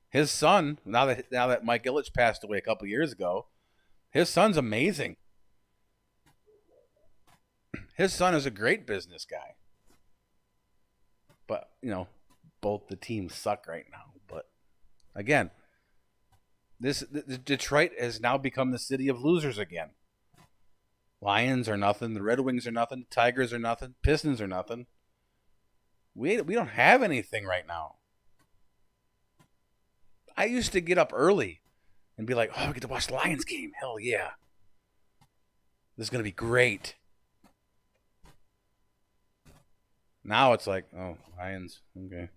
His son, now that Mike Ilitch passed away a couple years ago, his son's amazing. His son is a great business guy. But, both the teams suck right now. But, again, this Detroit has now become the city of losers again. Lions are nothing. The Red Wings are nothing. Tigers are nothing. Pistons are nothing. We don't have anything right now. I used to get up early and be like, oh, we get to watch the Lions game. Hell yeah. This is going to be great. Now it's like, oh, Lions. Okay.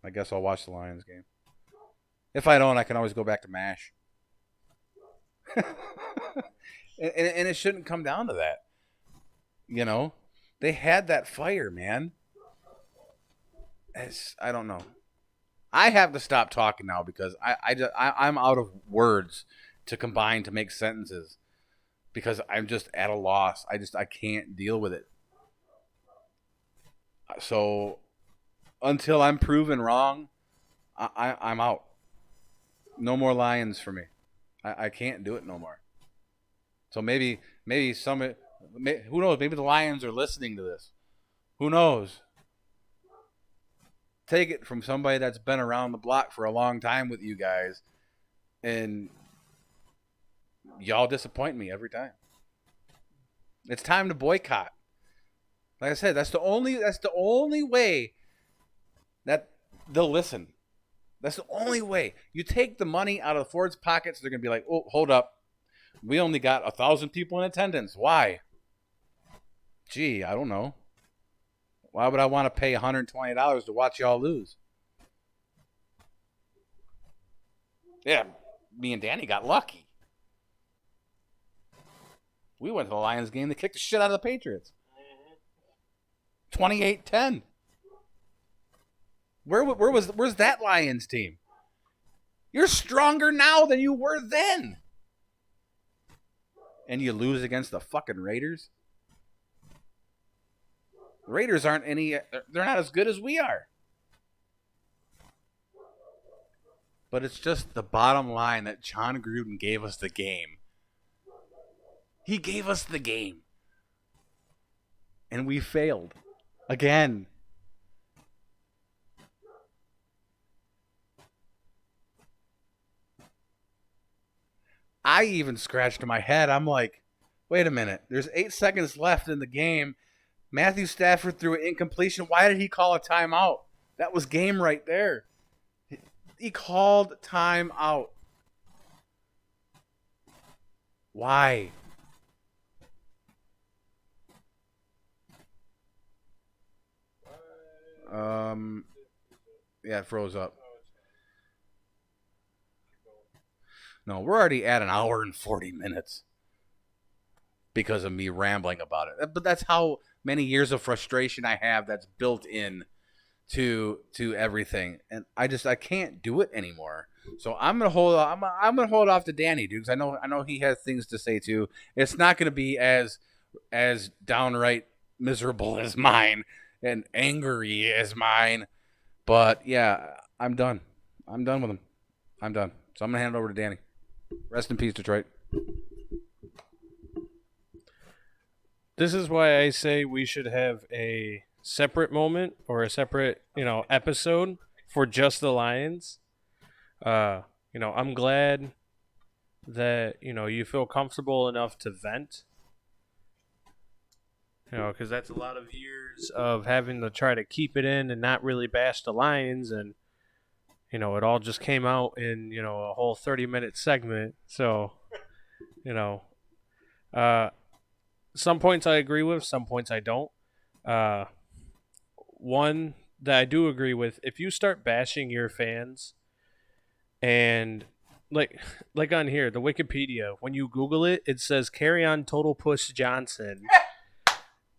I guess I'll watch the Lions game. If I don't, I can always go back to MASH. and it shouldn't come down to that. They had that fire, man. I don't know. I have to stop talking now because I'm out of words to combine to make sentences because I'm just at a loss. I can't deal with it. So until I'm proven wrong, I'm out. No more Lions for me. I can't do it no more. So maybe who knows? Maybe the Lions are listening to this. Who knows? Take it from somebody that's been around the block for a long time with you guys, and y'all disappoint me every time. It's time to boycott. Like I said, that's the only way that they'll listen. That's the only way. You take the money out of the Ford's pockets, they're gonna be like, "Oh, hold up, we only got 1,000 people in attendance. Why? Gee, I don't know. Why would I want to pay $120 to watch y'all lose? Yeah, me and Danny got lucky. We went to the Lions game. They kicked the shit out of the Patriots. 28-10. Where's that Lions team? You're stronger now than you were then. And you lose against the fucking Raiders? The Raiders aren't any... They're not as good as we are. But it's just the bottom line that John Gruden gave us the game. He gave us the game. And we failed. Again. I even scratched my head. I'm like, wait a minute. There's 8 seconds left in the game. Matthew Stafford threw an incompletion. Why did he call a timeout? That was game right there. He called timeout. Why? Yeah, it froze up. No, we're already at an hour and 40 minutes because of me rambling about it. But that's how many years of frustration I have that's built in to everything, and I can't do it anymore. So I'm gonna hold. I'm gonna hold off to Danny, dude, because I know he has things to say too. It's not gonna be as downright miserable as mine and angry as mine. But yeah, I'm done. I'm done with him. I'm done. So I'm gonna hand it over to Danny. Rest in peace, Detroit. This is why I say we should have a separate moment or a separate, episode for just the Lions. I'm glad that, you feel comfortable enough to vent. Because that's a lot of years of having to try to keep it in and not really bash the Lions. And, it all just came out in, a whole 30-minute segment. So, some points I agree with, some points I don't. One that I do agree with, if you start bashing your fans and like on here, the Wikipedia, when you Google it, it says carry on total push Johnson.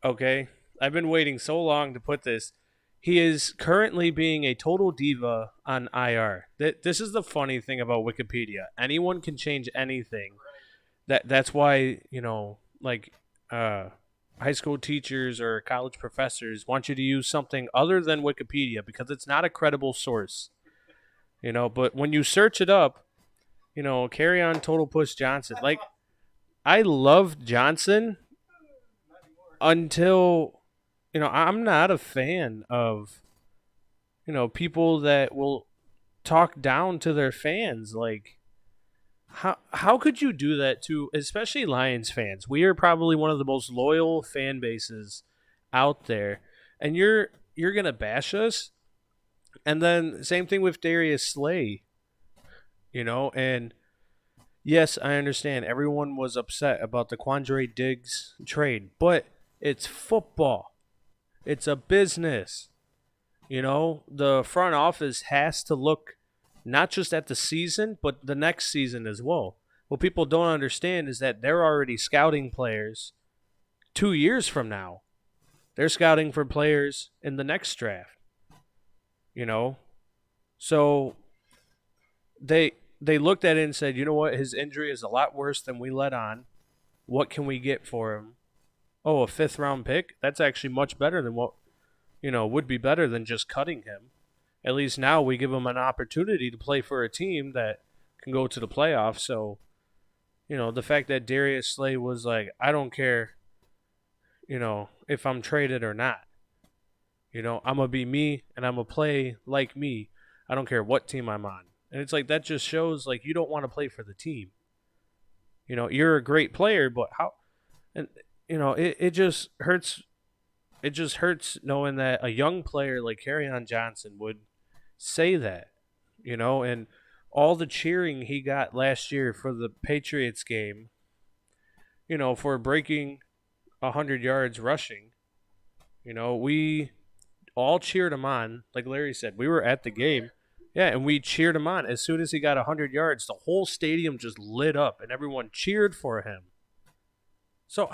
Okay. I've been waiting so long to put this. He is currently being a total diva on IR. This is the funny thing about Wikipedia. Anyone can change anything. That's why, high school teachers or college professors want you to use something other than Wikipedia because it's not a credible source. But when you search it up, carry on total push Johnson. Like, I loved Johnson until, I'm not a fan of, people that will talk down to their fans. Like, how could you do that to, especially Lions fans? We are probably one of the most loyal fan bases out there, and you're gonna bash us. And then same thing with Darius Slay, and yes, I understand everyone was upset about the Quandre Diggs trade, but it's football. It's a business. The front office has to look not just at the season, but the next season as well. What people don't understand is that they're already scouting players 2 years from now. They're scouting for players in the next draft. So they looked at it and said, you know what, his injury is a lot worse than we let on. What can we get for him? Oh, a 5th round pick? That's actually much better than what, would be better than just cutting him. At least now we give him an opportunity to play for a team that can go to the playoffs. So, the fact that Darius Slay was like, I don't care, if I'm traded or not. I'm going to be me and I'm going to play like me. I don't care what team I'm on. And it's like, that just shows like you don't want to play for the team. You're a great player, but how? And, it just hurts. It just hurts knowing that a young player like Kerryon Johnson would say that, and all the cheering he got last year for the Patriots game, for breaking 100 yards rushing, we all cheered him on. Like Larry said, we were at the game. Yeah, and we cheered him on. As soon as he got 100 yards, the whole stadium just lit up, and everyone cheered for him. So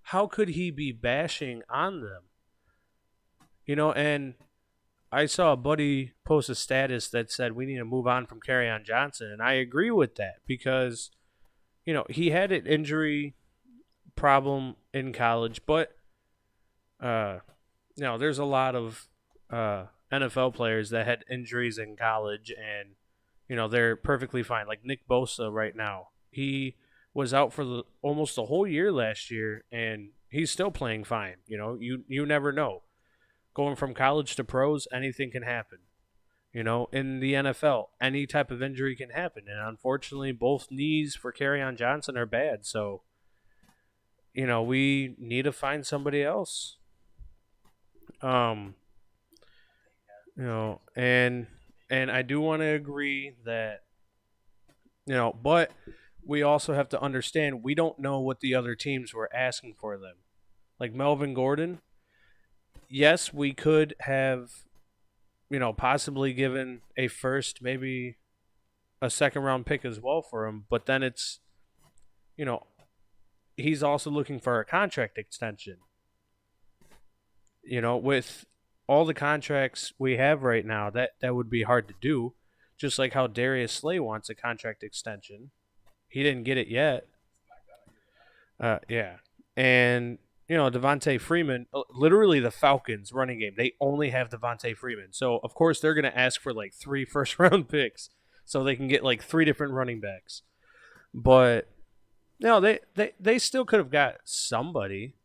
how could he be bashing on them? And I saw a buddy post a status that said we need to move on from Kerryon Johnson, and I agree with that because, he had an injury problem in college, but, there's a lot of NFL players that had injuries in college, and, they're perfectly fine. Like Nick Bosa right now. He was out for almost the whole year last year, and he's still playing fine. You never know. Going from college to pros, anything can happen. In the NFL, any type of injury can happen. And unfortunately, both knees for Kerryon Johnson are bad. So, we need to find somebody else. And I do want to agree that, but we also have to understand we don't know what the other teams were asking for them. Like Melvin Gordon, yes, we could have, possibly given a first, maybe a second-round pick as well for him. But then it's, he's also looking for a contract extension. With all the contracts we have right now, that would be hard to do. Just like how Darius Slay wants a contract extension. He didn't get it yet. Yeah. And, Devontae Freeman, literally the Falcons running game, they only have Devontae Freeman. So, of course, they're going to ask for like 3 first-round picks so they can get like 3 different running backs. But, they still could have got somebody.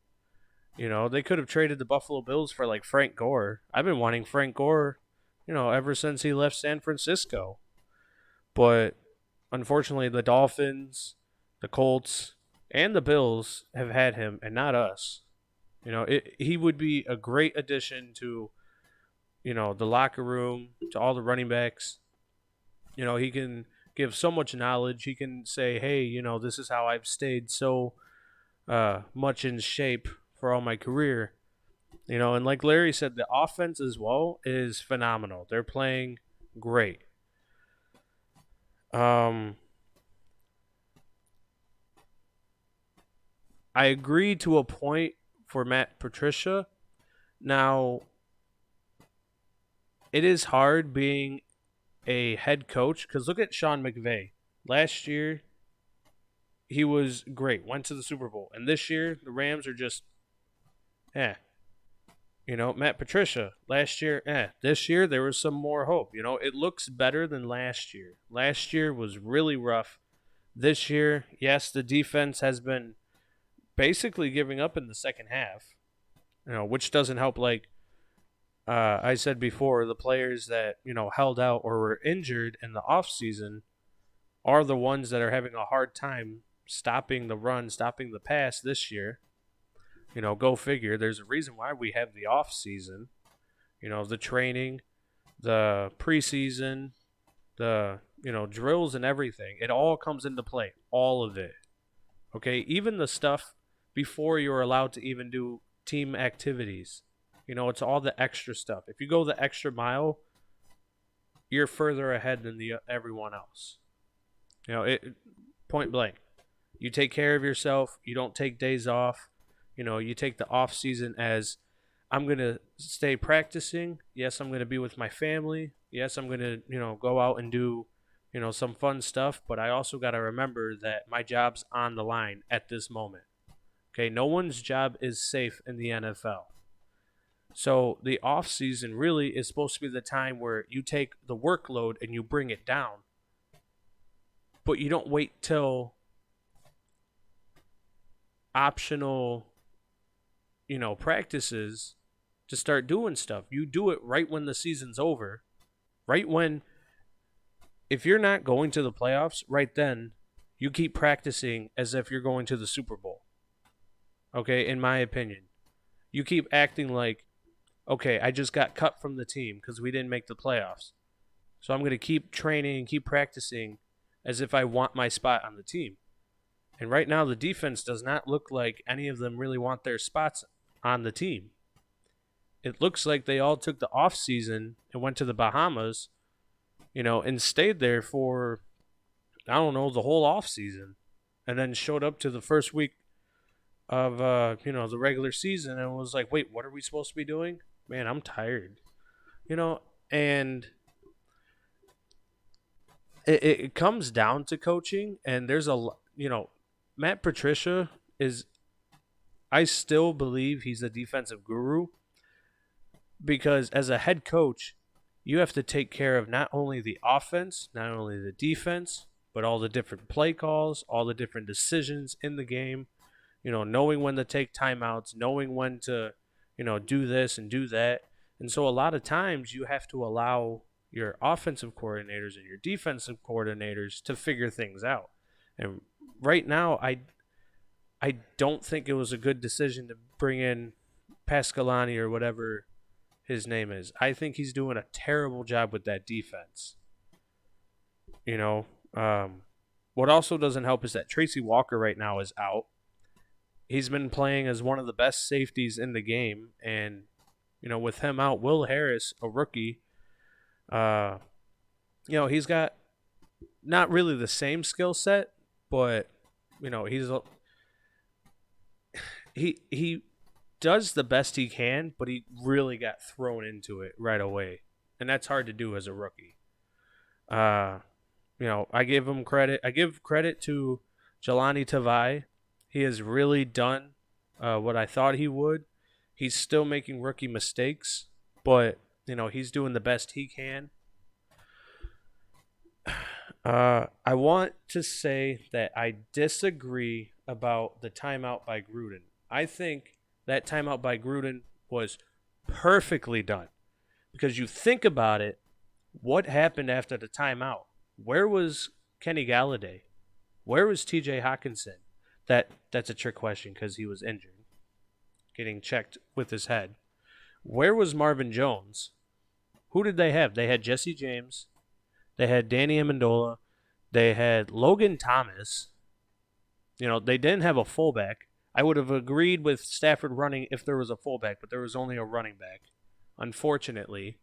They could have traded the Buffalo Bills for like Frank Gore. I've been wanting Frank Gore, ever since he left San Francisco. But unfortunately, the Dolphins, the Colts, and the Bills have had him and not us. He would be a great addition to, the locker room, to all the running backs. He can give so much knowledge. He can say, hey, this is how I've stayed so much in shape for all my career. And like Larry said, the offense as well is phenomenal. They're playing great. I agree to a point for Matt Patricia. Now, it is hard being a head coach because look at Sean McVay. Last year, he was great, went to the Super Bowl. And this year, the Rams are just, Matt Patricia, last year, This year, there was some more hope. It looks better than last year. Last year was really rough. This year, yes, the defense has been basically giving up in the second half, which doesn't help. Like I said before, the players that, held out or were injured in the offseason are the ones that are having a hard time stopping the run, stopping the pass this year. Go figure. There's a reason why we have the offseason, the training, the preseason, the, drills and everything. It all comes into play, all of it. Okay, even the stuff before you're allowed to even do team activities. It's all the extra stuff. If you go the extra mile, you're further ahead than everyone else. Point blank. You take care of yourself. You don't take days off. You take the off season as I'm going to stay practicing. Yes, I'm going to be with my family. Yes, I'm going to, go out and do, some fun stuff. But I also got to remember that my job's on the line at this moment. Okay, no one's job is safe in the NFL. So the off season really is supposed to be the time where you take the workload and you bring it down. But you don't wait till optional, practices to start doing stuff. You do it right when the season's over. Right when, if you're not going to the playoffs, right then, you keep practicing as if you're going to the Super Bowl. Okay, in my opinion. You keep acting like, okay, I just got cut from the team because we didn't make the playoffs. So I'm going to keep training and keep practicing as if I want my spot on the team. And right now, the defense does not look like any of them really want their spots on the team. It looks like they all took the off season and went to the Bahamas and stayed there for, I don't know, the whole offseason, and then showed up to the first week of, the regular season and was like, wait, what are we supposed to be doing? Man, I'm tired, and it comes down to coaching, and there's Matt Patricia is, I still believe he's a defensive guru, because as a head coach, you have to take care of not only the offense, not only the defense, but all the different play calls, all the different decisions in the game, knowing when to take timeouts, knowing when to, do this and do that. And so a lot of times you have to allow your offensive coordinators and your defensive coordinators to figure things out. And right now, I don't think it was a good decision to bring in Pascalani or whatever his name is. I think he's doing a terrible job with that defense. What also doesn't help is that Tracy Walker right now is out. He's been playing as one of the best safeties in the game, and with him out, Will Harris, a rookie, he's got not really the same skill set, but he does the best he can, but he really got thrown into it right away, and that's hard to do as a rookie. I give him credit. I give credit to Jelani Tavai. He has really done what I thought he would. He's still making rookie mistakes, but he's doing the best he can. I want to say that I disagree about the timeout by Gruden. I think that timeout by Gruden was perfectly done, because you think about it, what happened after the timeout? Where was Kenny Galladay? Where was TJ Hawkinson? That's a trick question because he was injured, getting checked with his head. Where was Marvin Jones? Who did they have? They had Jesse James. They had Danny Amendola. They had Logan Thomas. They didn't have a fullback. I would have agreed with Stafford running if there was a fullback, but there was only a running back, unfortunately.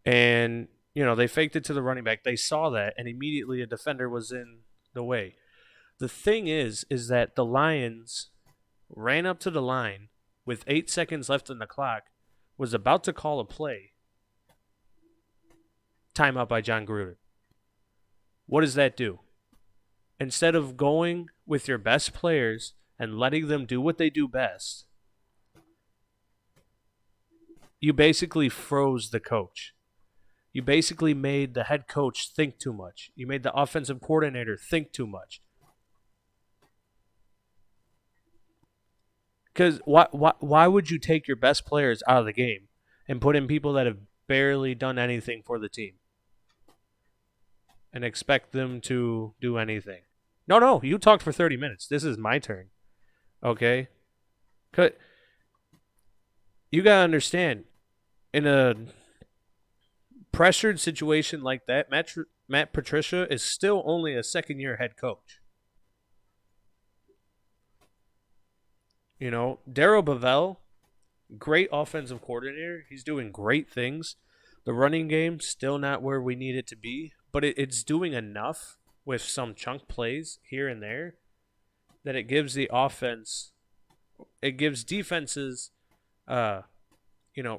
And, they faked it to the running back. They saw that, and immediately a defender was in the way. The thing is that the Lions ran up to the line with 8 seconds left on the clock, was about to call a play. Timeout by John Gruden. What does that do? Instead of going with your best players and letting them do what they do best, you basically froze the coach. You basically made the head coach think too much. You made the offensive coordinator think too much. Because why would you take your best players out of the game and put in people that have barely done anything for the team and expect them to do anything? No, you talked for 30 minutes. This is my turn. Okay? You got to understand, in a pressured situation like that, Matt Patricia is still only a second-year head coach. Darryl Bevell, great offensive coordinator. He's doing great things. The running game, still not where we need it to be, but it's doing enough with some chunk plays here and there that it gives the offense, it gives defenses,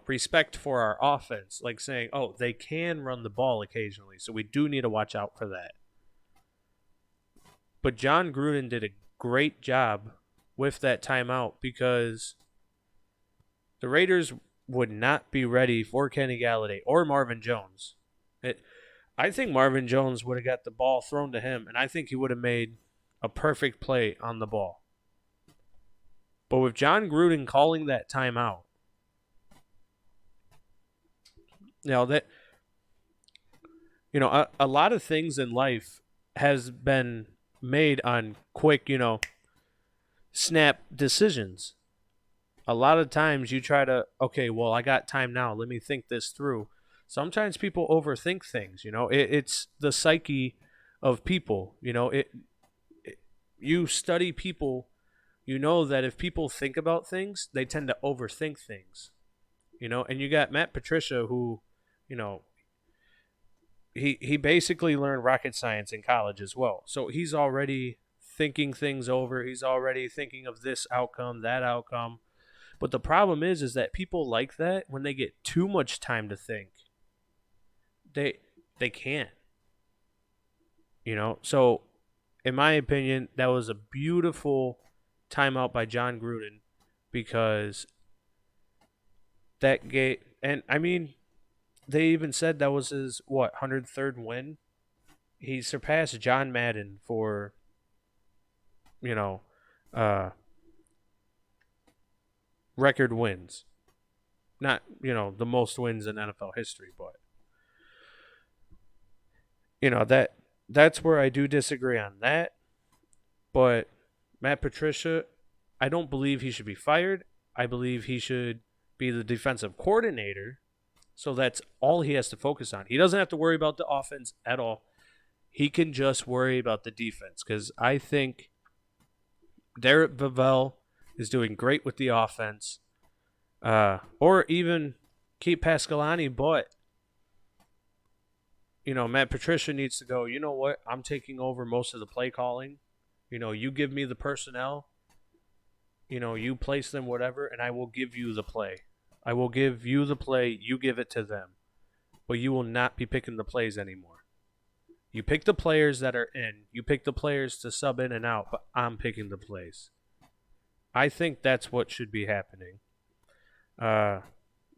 respect for our offense, like saying, oh, they can run the ball occasionally, so we do need to watch out for that. But John Gruden did a great job with that timeout, because the Raiders would not be ready for Kenny Galladay or Marvin Jones. I think Marvin Jones would have got the ball thrown to him, and I think he would have made a perfect play on the ball. But with John Gruden calling that timeout, a lot of things in life has been made on quick, snap decisions. A lot of times you try to, okay, well, I got time now. Let me think this through. Sometimes people overthink things. It's the psyche of people. You study people. You know that if people think about things, they tend to overthink things. And you got Matt Patricia, who, he basically learned rocket science in college as well. So he's already thinking things over. He's already thinking of this outcome, that outcome. But the problem is that people like that, when they get too much time to think, they can't. So in my opinion, that was a beautiful timeout by John Gruden, because that gave, and I mean, they even said that was his 103rd win. He surpassed John Madden for record wins. Not, the most wins in NFL history, but that's where I do disagree on that. But Matt Patricia, I don't believe he should be fired. I believe he should be the defensive coordinator. So that's all he has to focus on. He doesn't have to worry about the offense at all. He can just worry about the defense, because I think Derek Bevell is doing great with the offense. Or even keep Pasqualani, but Matt Patricia needs to go, you know what? I'm taking over most of the play calling. You give me the personnel. You place them whatever, and I will give you the play. I will give you the play. You give it to them. But you will not be picking the plays anymore. You pick the players that are in. You pick the players to sub in and out, but I'm picking the plays. I think that's what should be happening. I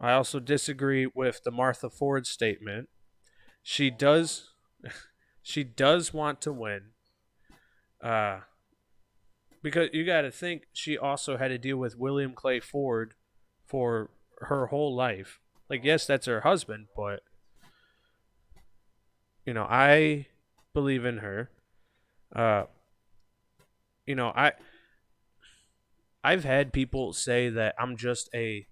also disagree with the Martha Ford statement. She does want to win. Because you got to think, she also had to deal with William Clay Ford for her whole life. Like, yes, that's her husband, but I believe in her. I've had people say that I'm just a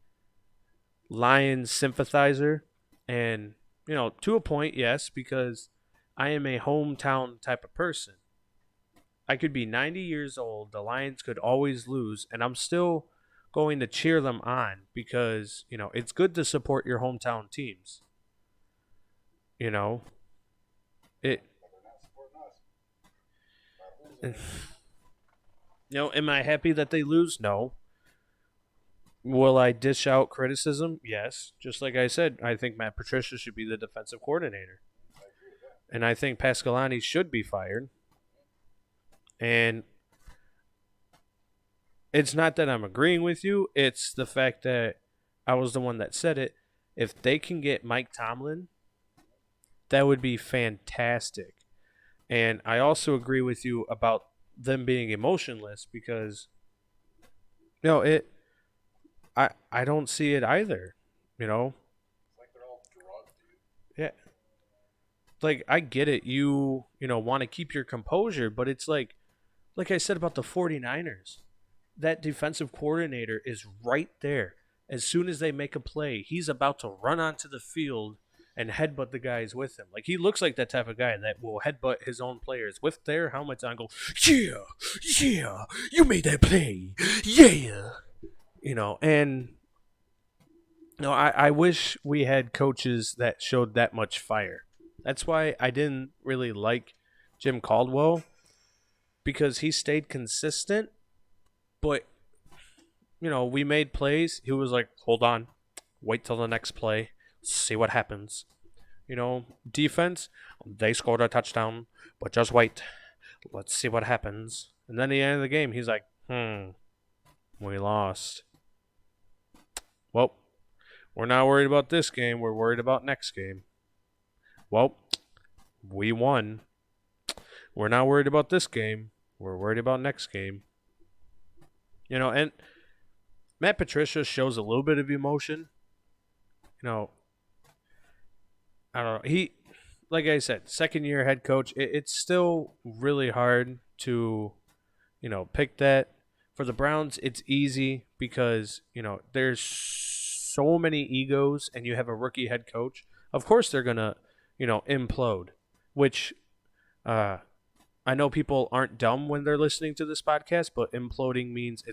Lions sympathizer, and to a point, yes, because I am a hometown type of person. I could be 90 years old, the Lions could always lose, and I'm still going to cheer them on, because it's good to support your hometown teams. Am I happy that they lose? No. Will I dish out criticism? Yes. Just like I said, I think Matt Patricia should be the defensive coordinator. And I think Pasqualani should be fired. And it's not that I'm agreeing with you. It's the fact that I was the one that said it. If they can get Mike Tomlin, that would be fantastic. And I also agree with you about them being emotionless, because I don't see it either. It's like they're all drugged, dude. Yeah. Like, I get it. You want to keep your composure, but it's like I said about the 49ers. That defensive coordinator is right there. As soon as they make a play, he's about to run onto the field and headbutt the guys with him. Like, he looks like that type of guy that will headbutt his own players with their helmets on and go, yeah, you made that play. Yeah. And I wish we had coaches that showed that much fire. That's why I didn't really like Jim Caldwell, because he stayed consistent, but we made plays. He was like, hold on, wait till the next play, see what happens. Defense, they scored a touchdown, but just wait, let's see what happens. And then at the end of the game, he's like, we lost. Well, we're not worried about this game. We're worried about next game. Well, we won. We're not worried about this game. We're worried about next game. And Matt Patricia shows a little bit of emotion. I don't know. He, like I said, second-year head coach. It's still really hard to, pick that. For the Browns, it's easy because, there's so many egos and you have a rookie head coach. Of course they're going to, implode, which I know people aren't dumb when they're listening to this podcast, but imploding means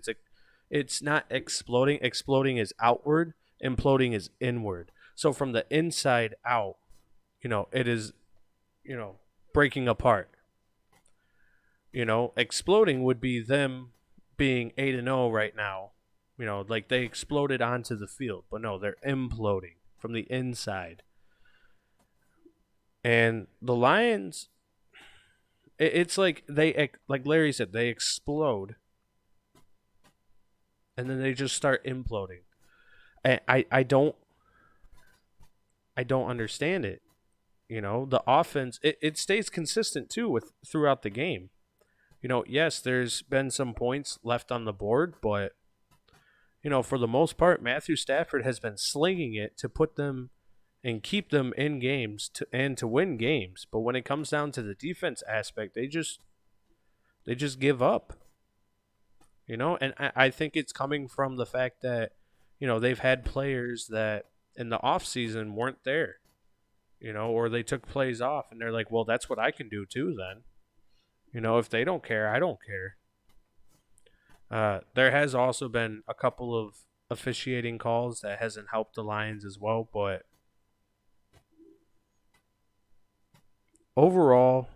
it's not exploding. Exploding is outward. Imploding is inward. So from the inside out, it is breaking apart. Exploding would be them being 8-0 right now. Like they exploded onto the field, but no, they're imploding from the inside. And the Lions, it's like like Larry said, they explode, and then they just start imploding. I don't understand it. The offense it stays consistent too throughout the game. Yes, there's been some points left on the board, but for the most part, Matthew Stafford has been slinging it to put them and keep them in games to win games. But when it comes down to the defense aspect, they just give up. And I think it's coming from the fact that they've had players that in the offseason weren't there. Or they took plays off and they're like, well, that's what I can do too then. If they don't care, I don't care. There has also been a couple of officiating calls that hasn't helped the Lions as well, but overall,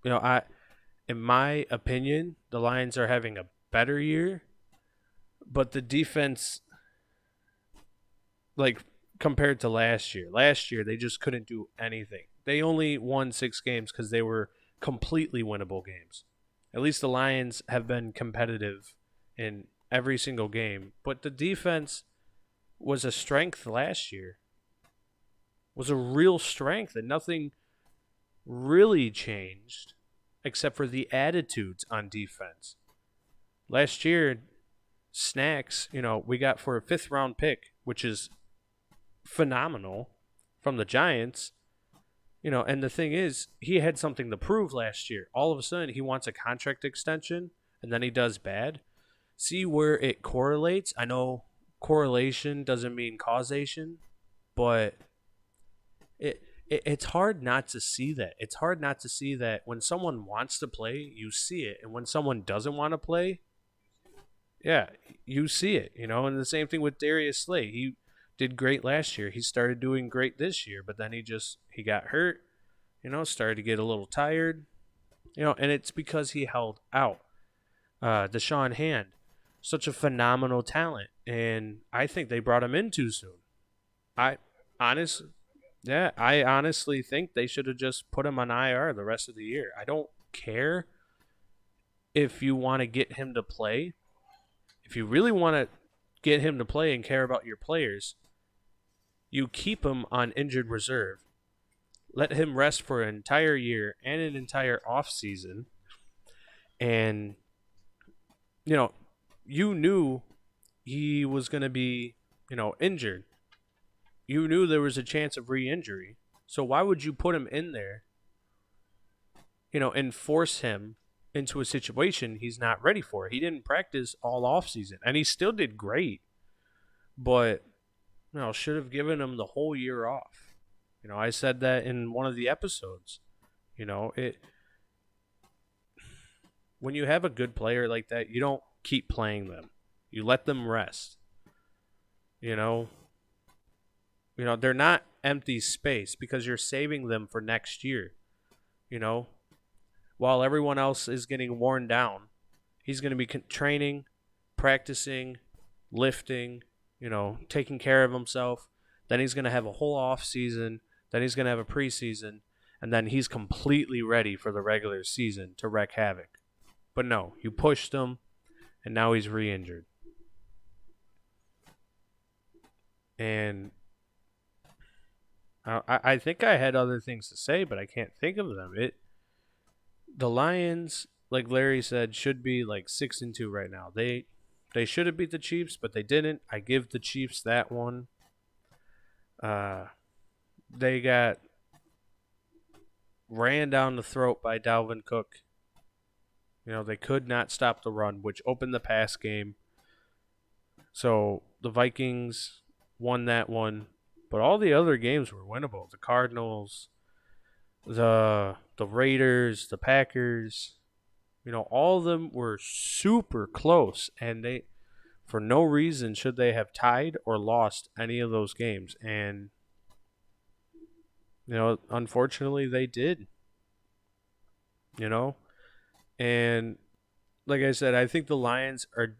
in my opinion, the Lions are having a better year, but the defense, like compared to last year, they just couldn't do anything. They only won 6 games because they were completely winnable games. At least the Lions have been competitive in every single game. But the defense was a strength last year. Was a real strength, and nothing really changed except for the attitudes on defense. Last year, Snacks, we got for a 5th round pick, which is phenomenal, from the Giants. And the thing is, he had something to prove last year. All of a sudden, he wants a contract extension, and then he does bad. See where it correlates? I know correlation doesn't mean causation, but it's hard not to see that. It's hard not to see that when someone wants to play, you see it. And when someone doesn't want to play, yeah, you see it. And the same thing with Darius Slay. He did great last year. He started doing great this year, but then he got hurt, started to get a little tired, and it's because he held out. Deshaun Hand, such a phenomenal talent, and I think they brought him in too soon. I honestly think they should have just put him on IR the rest of the year. I don't care if you want to get him to play. If you really want to get him to play and care about your players, you keep him on injured reserve. Let him rest for an entire year and an entire off season. And, you knew he was going to be, injured. You knew there was a chance of re-injury. So why would you put him in there, and force him into a situation he's not ready for? He didn't practice all off season, and he still did great. But should have given him the whole year off. I said that in one of the episodes. When you have a good player like that, you don't keep playing them. You let them rest. They're not empty space because you're saving them for next year. While everyone else is getting worn down, he's going to be training, practicing, lifting, taking care of himself. Then he's going to have a whole off season. Then he's going to have a preseason. And then he's completely ready for the regular season to wreak havoc. But no, you pushed him, and now he's re-injured. And I think I had other things to say, but I can't think of them. The Lions, like Larry said, should be like 6-2 right now. They should have beat the Chiefs, but they didn't. I give the Chiefs that one. They got ran down the throat by Dalvin Cook. They could not stop the run, which opened the pass game. So the Vikings won that one. But all the other games were winnable. The Cardinals, the Raiders, the Packers, all of them were super close. And they, for no reason, should they have tied or lost any of those games. And, Unfortunately, they did. And like I said, I think the Lions are,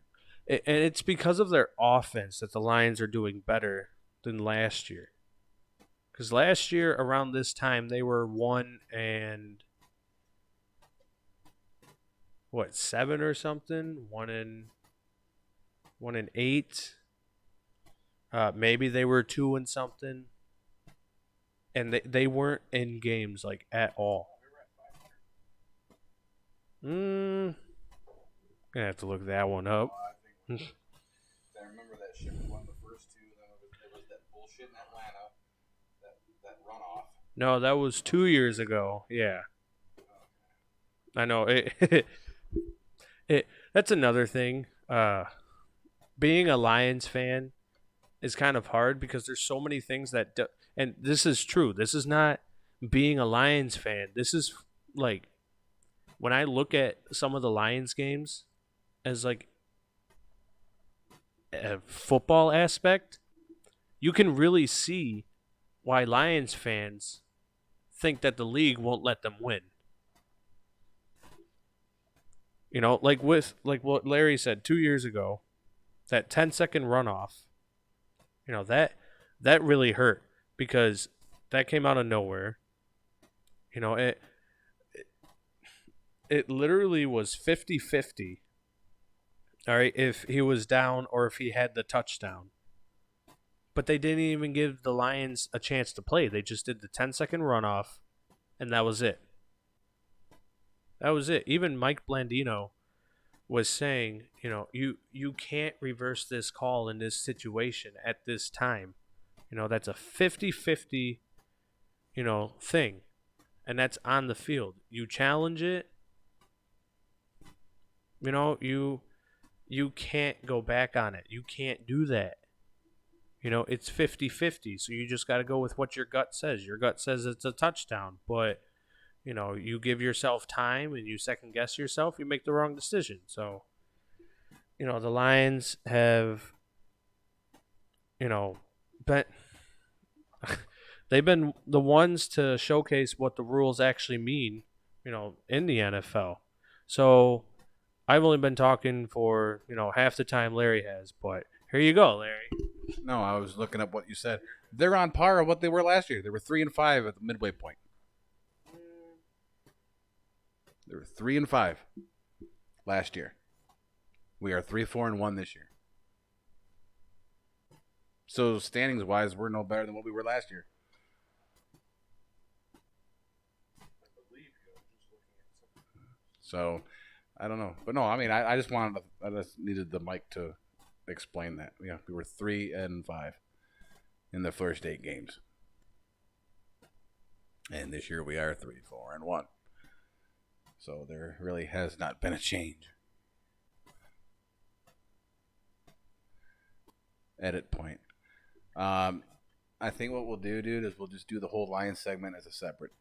and it's because of their offense that the Lions are doing better than last year. Because last year around this time they were 1-7 or something, 1-8. Maybe they were 2-something, and they weren't in games like at all. Gonna have to look that one up. I remember that shit. We won the first two. Then there was that bullshit in Atlanta, that runoff. No, that was 2 years ago. Yeah, I know it. That's another thing. Being a Lions fan is kind of hard because there's so many things and this is true. This is not being a Lions fan. This is like when I look at some of the Lions games as like a football aspect, you can really see why Lions fans think that the league won't let them win. Like what Larry said 2 years ago, that 10-second runoff, that really hurt because that came out of nowhere. It literally was 50-50. All right, if he was down or if he had the touchdown. But they didn't even give the Lions a chance to play. They just did the 10-second runoff, and that was it. That was it. Even Mike Blandino was saying, you can't reverse this call in this situation at this time. That's a 50-50, thing. And that's on the field. You challenge it, you can't go back on it. You can't do that. It's 50-50, so you just got to go with what your gut says. Your gut says it's a touchdown, but, you give yourself time and you second guess yourself, you make the wrong decision. So, the Lions have, they've been the ones to showcase what the rules actually mean, in the NFL. So, I've only been talking for, half the time Larry has, but here you go, Larry. No, I was looking up what you said. They're on par with what they were last year. They were 3-5 at the midway point. They were 3-5 last year. We are 3-4-1 this year. So standings wise, we're no better than what we were last year. So I don't know, but no, I mean, I just needed the mic to explain that. Yeah, we were 3-5 in the first 8 games, and this year we are 3-4-1. So there really has not been a change. Edit point. I think what we'll do, dude, is we'll just do the whole Lions segment as a separate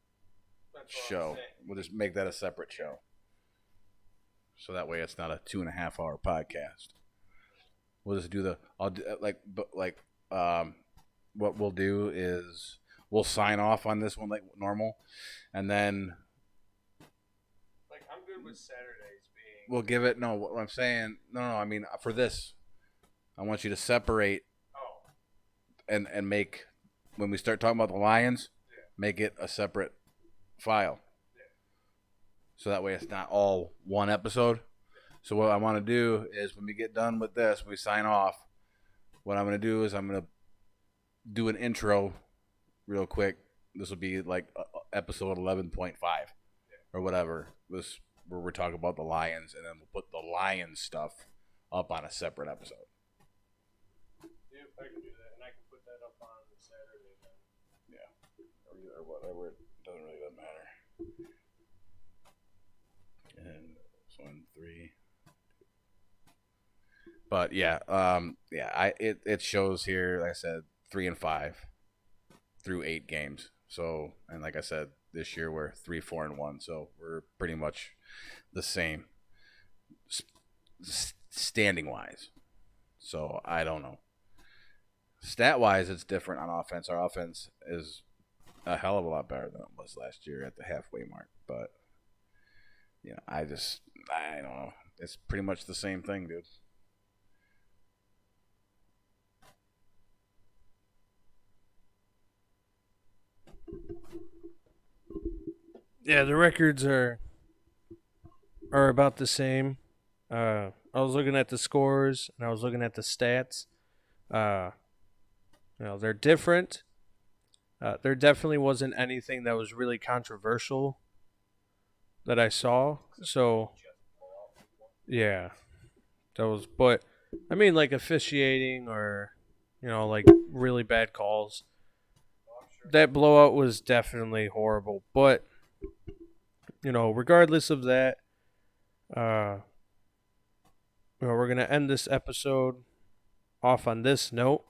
show. We'll just make that a separate show. So that way it's not a 2.5 hour podcast. We'll just do what we'll do is we'll sign off on this one like normal, and then I'm good with Saturdays being. We'll give it what I'm saying. No, I mean for this, I want you to separate. And make, when we start talking about the Lions, make it a separate file. So that way it's not all one episode. So what I want to do is when we get done with this, we sign off. What I'm going to do is I'm going to do an intro real quick. This will be like episode 11.5 or whatever. This where we're talking about the Lions, and then we'll put the Lions stuff up on a separate episode. Yeah, I can do that. On Saturday then. Yeah. Or whatever. It doesn't really matter. And so 3. But it shows here, like I said, 3-5 through 8 games. So, and like I said, this year we're 3-4-1, so we're pretty much the same standing wise. So I don't know. Stat wise, it's different on offense. Our offense is a hell of a lot better than it was last year at the halfway mark. But I don't know. It's pretty much the same thing, dude. Yeah, the records are about the same. I was looking at the scores and I was looking at the stats. They're different. There definitely wasn't anything that was really controversial that I saw. So, yeah, but I mean, like officiating or, like really bad calls. That blowout was definitely horrible. But, regardless of that, we're going to end this episode off on this note.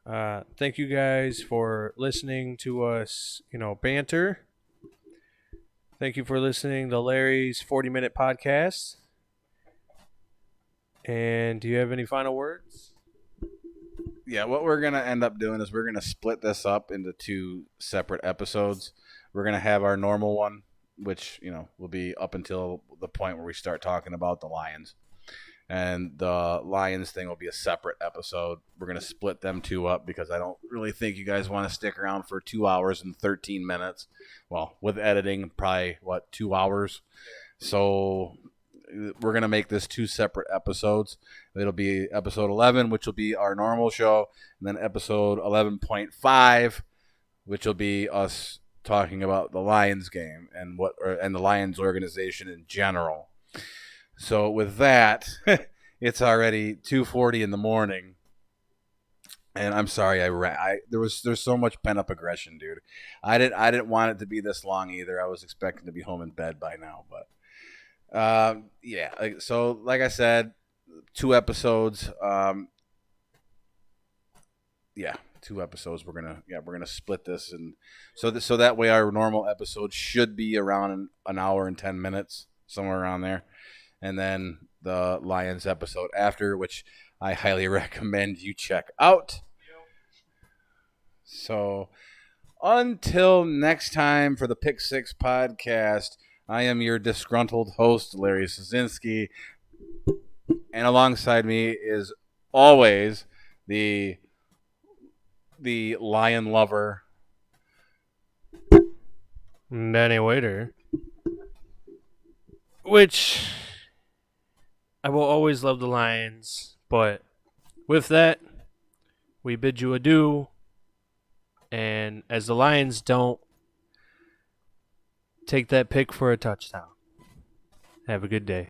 Thank you guys for listening to us, banter. Thank you for listening to Larry's 40-minute podcast. And do you have any final words? Yeah, what we're going to end up doing is we're going to split this up into 2 separate episodes. We're going to have our normal one, which, will be up until the point where we start talking about the Lions. And the Lions thing will be a separate episode. We're going to split them 2 up because I don't really think you guys want to stick around for 2 hours and 13 minutes. Well, with editing, probably, 2 hours? So we're going to make this 2 separate episodes. It'll be episode 11, which will be our normal show, and then episode 11.5, which will be us talking about the Lions game and the Lions organization in general. So with that, it's already 2:40 in the morning, and I'm sorry there's so much pent up aggression, dude. I didn't want it to be this long either. I was expecting to be home in bed by now, but yeah. So like I said, 2 episodes. 2 episodes. We're gonna split this, and so that way our normal episode should be around an hour and 10 minutes, somewhere around there. And then the Lions episode after, which I highly recommend you check out. So until next time for the Pick 6 podcast, I am your disgruntled host, Larry Szynski. And alongside me is always the Lion lover, Danny Waiter. Which... I will always love the Lions, but with that, we bid you adieu. And as the Lions don't take that pick for a touchdown, have a good day.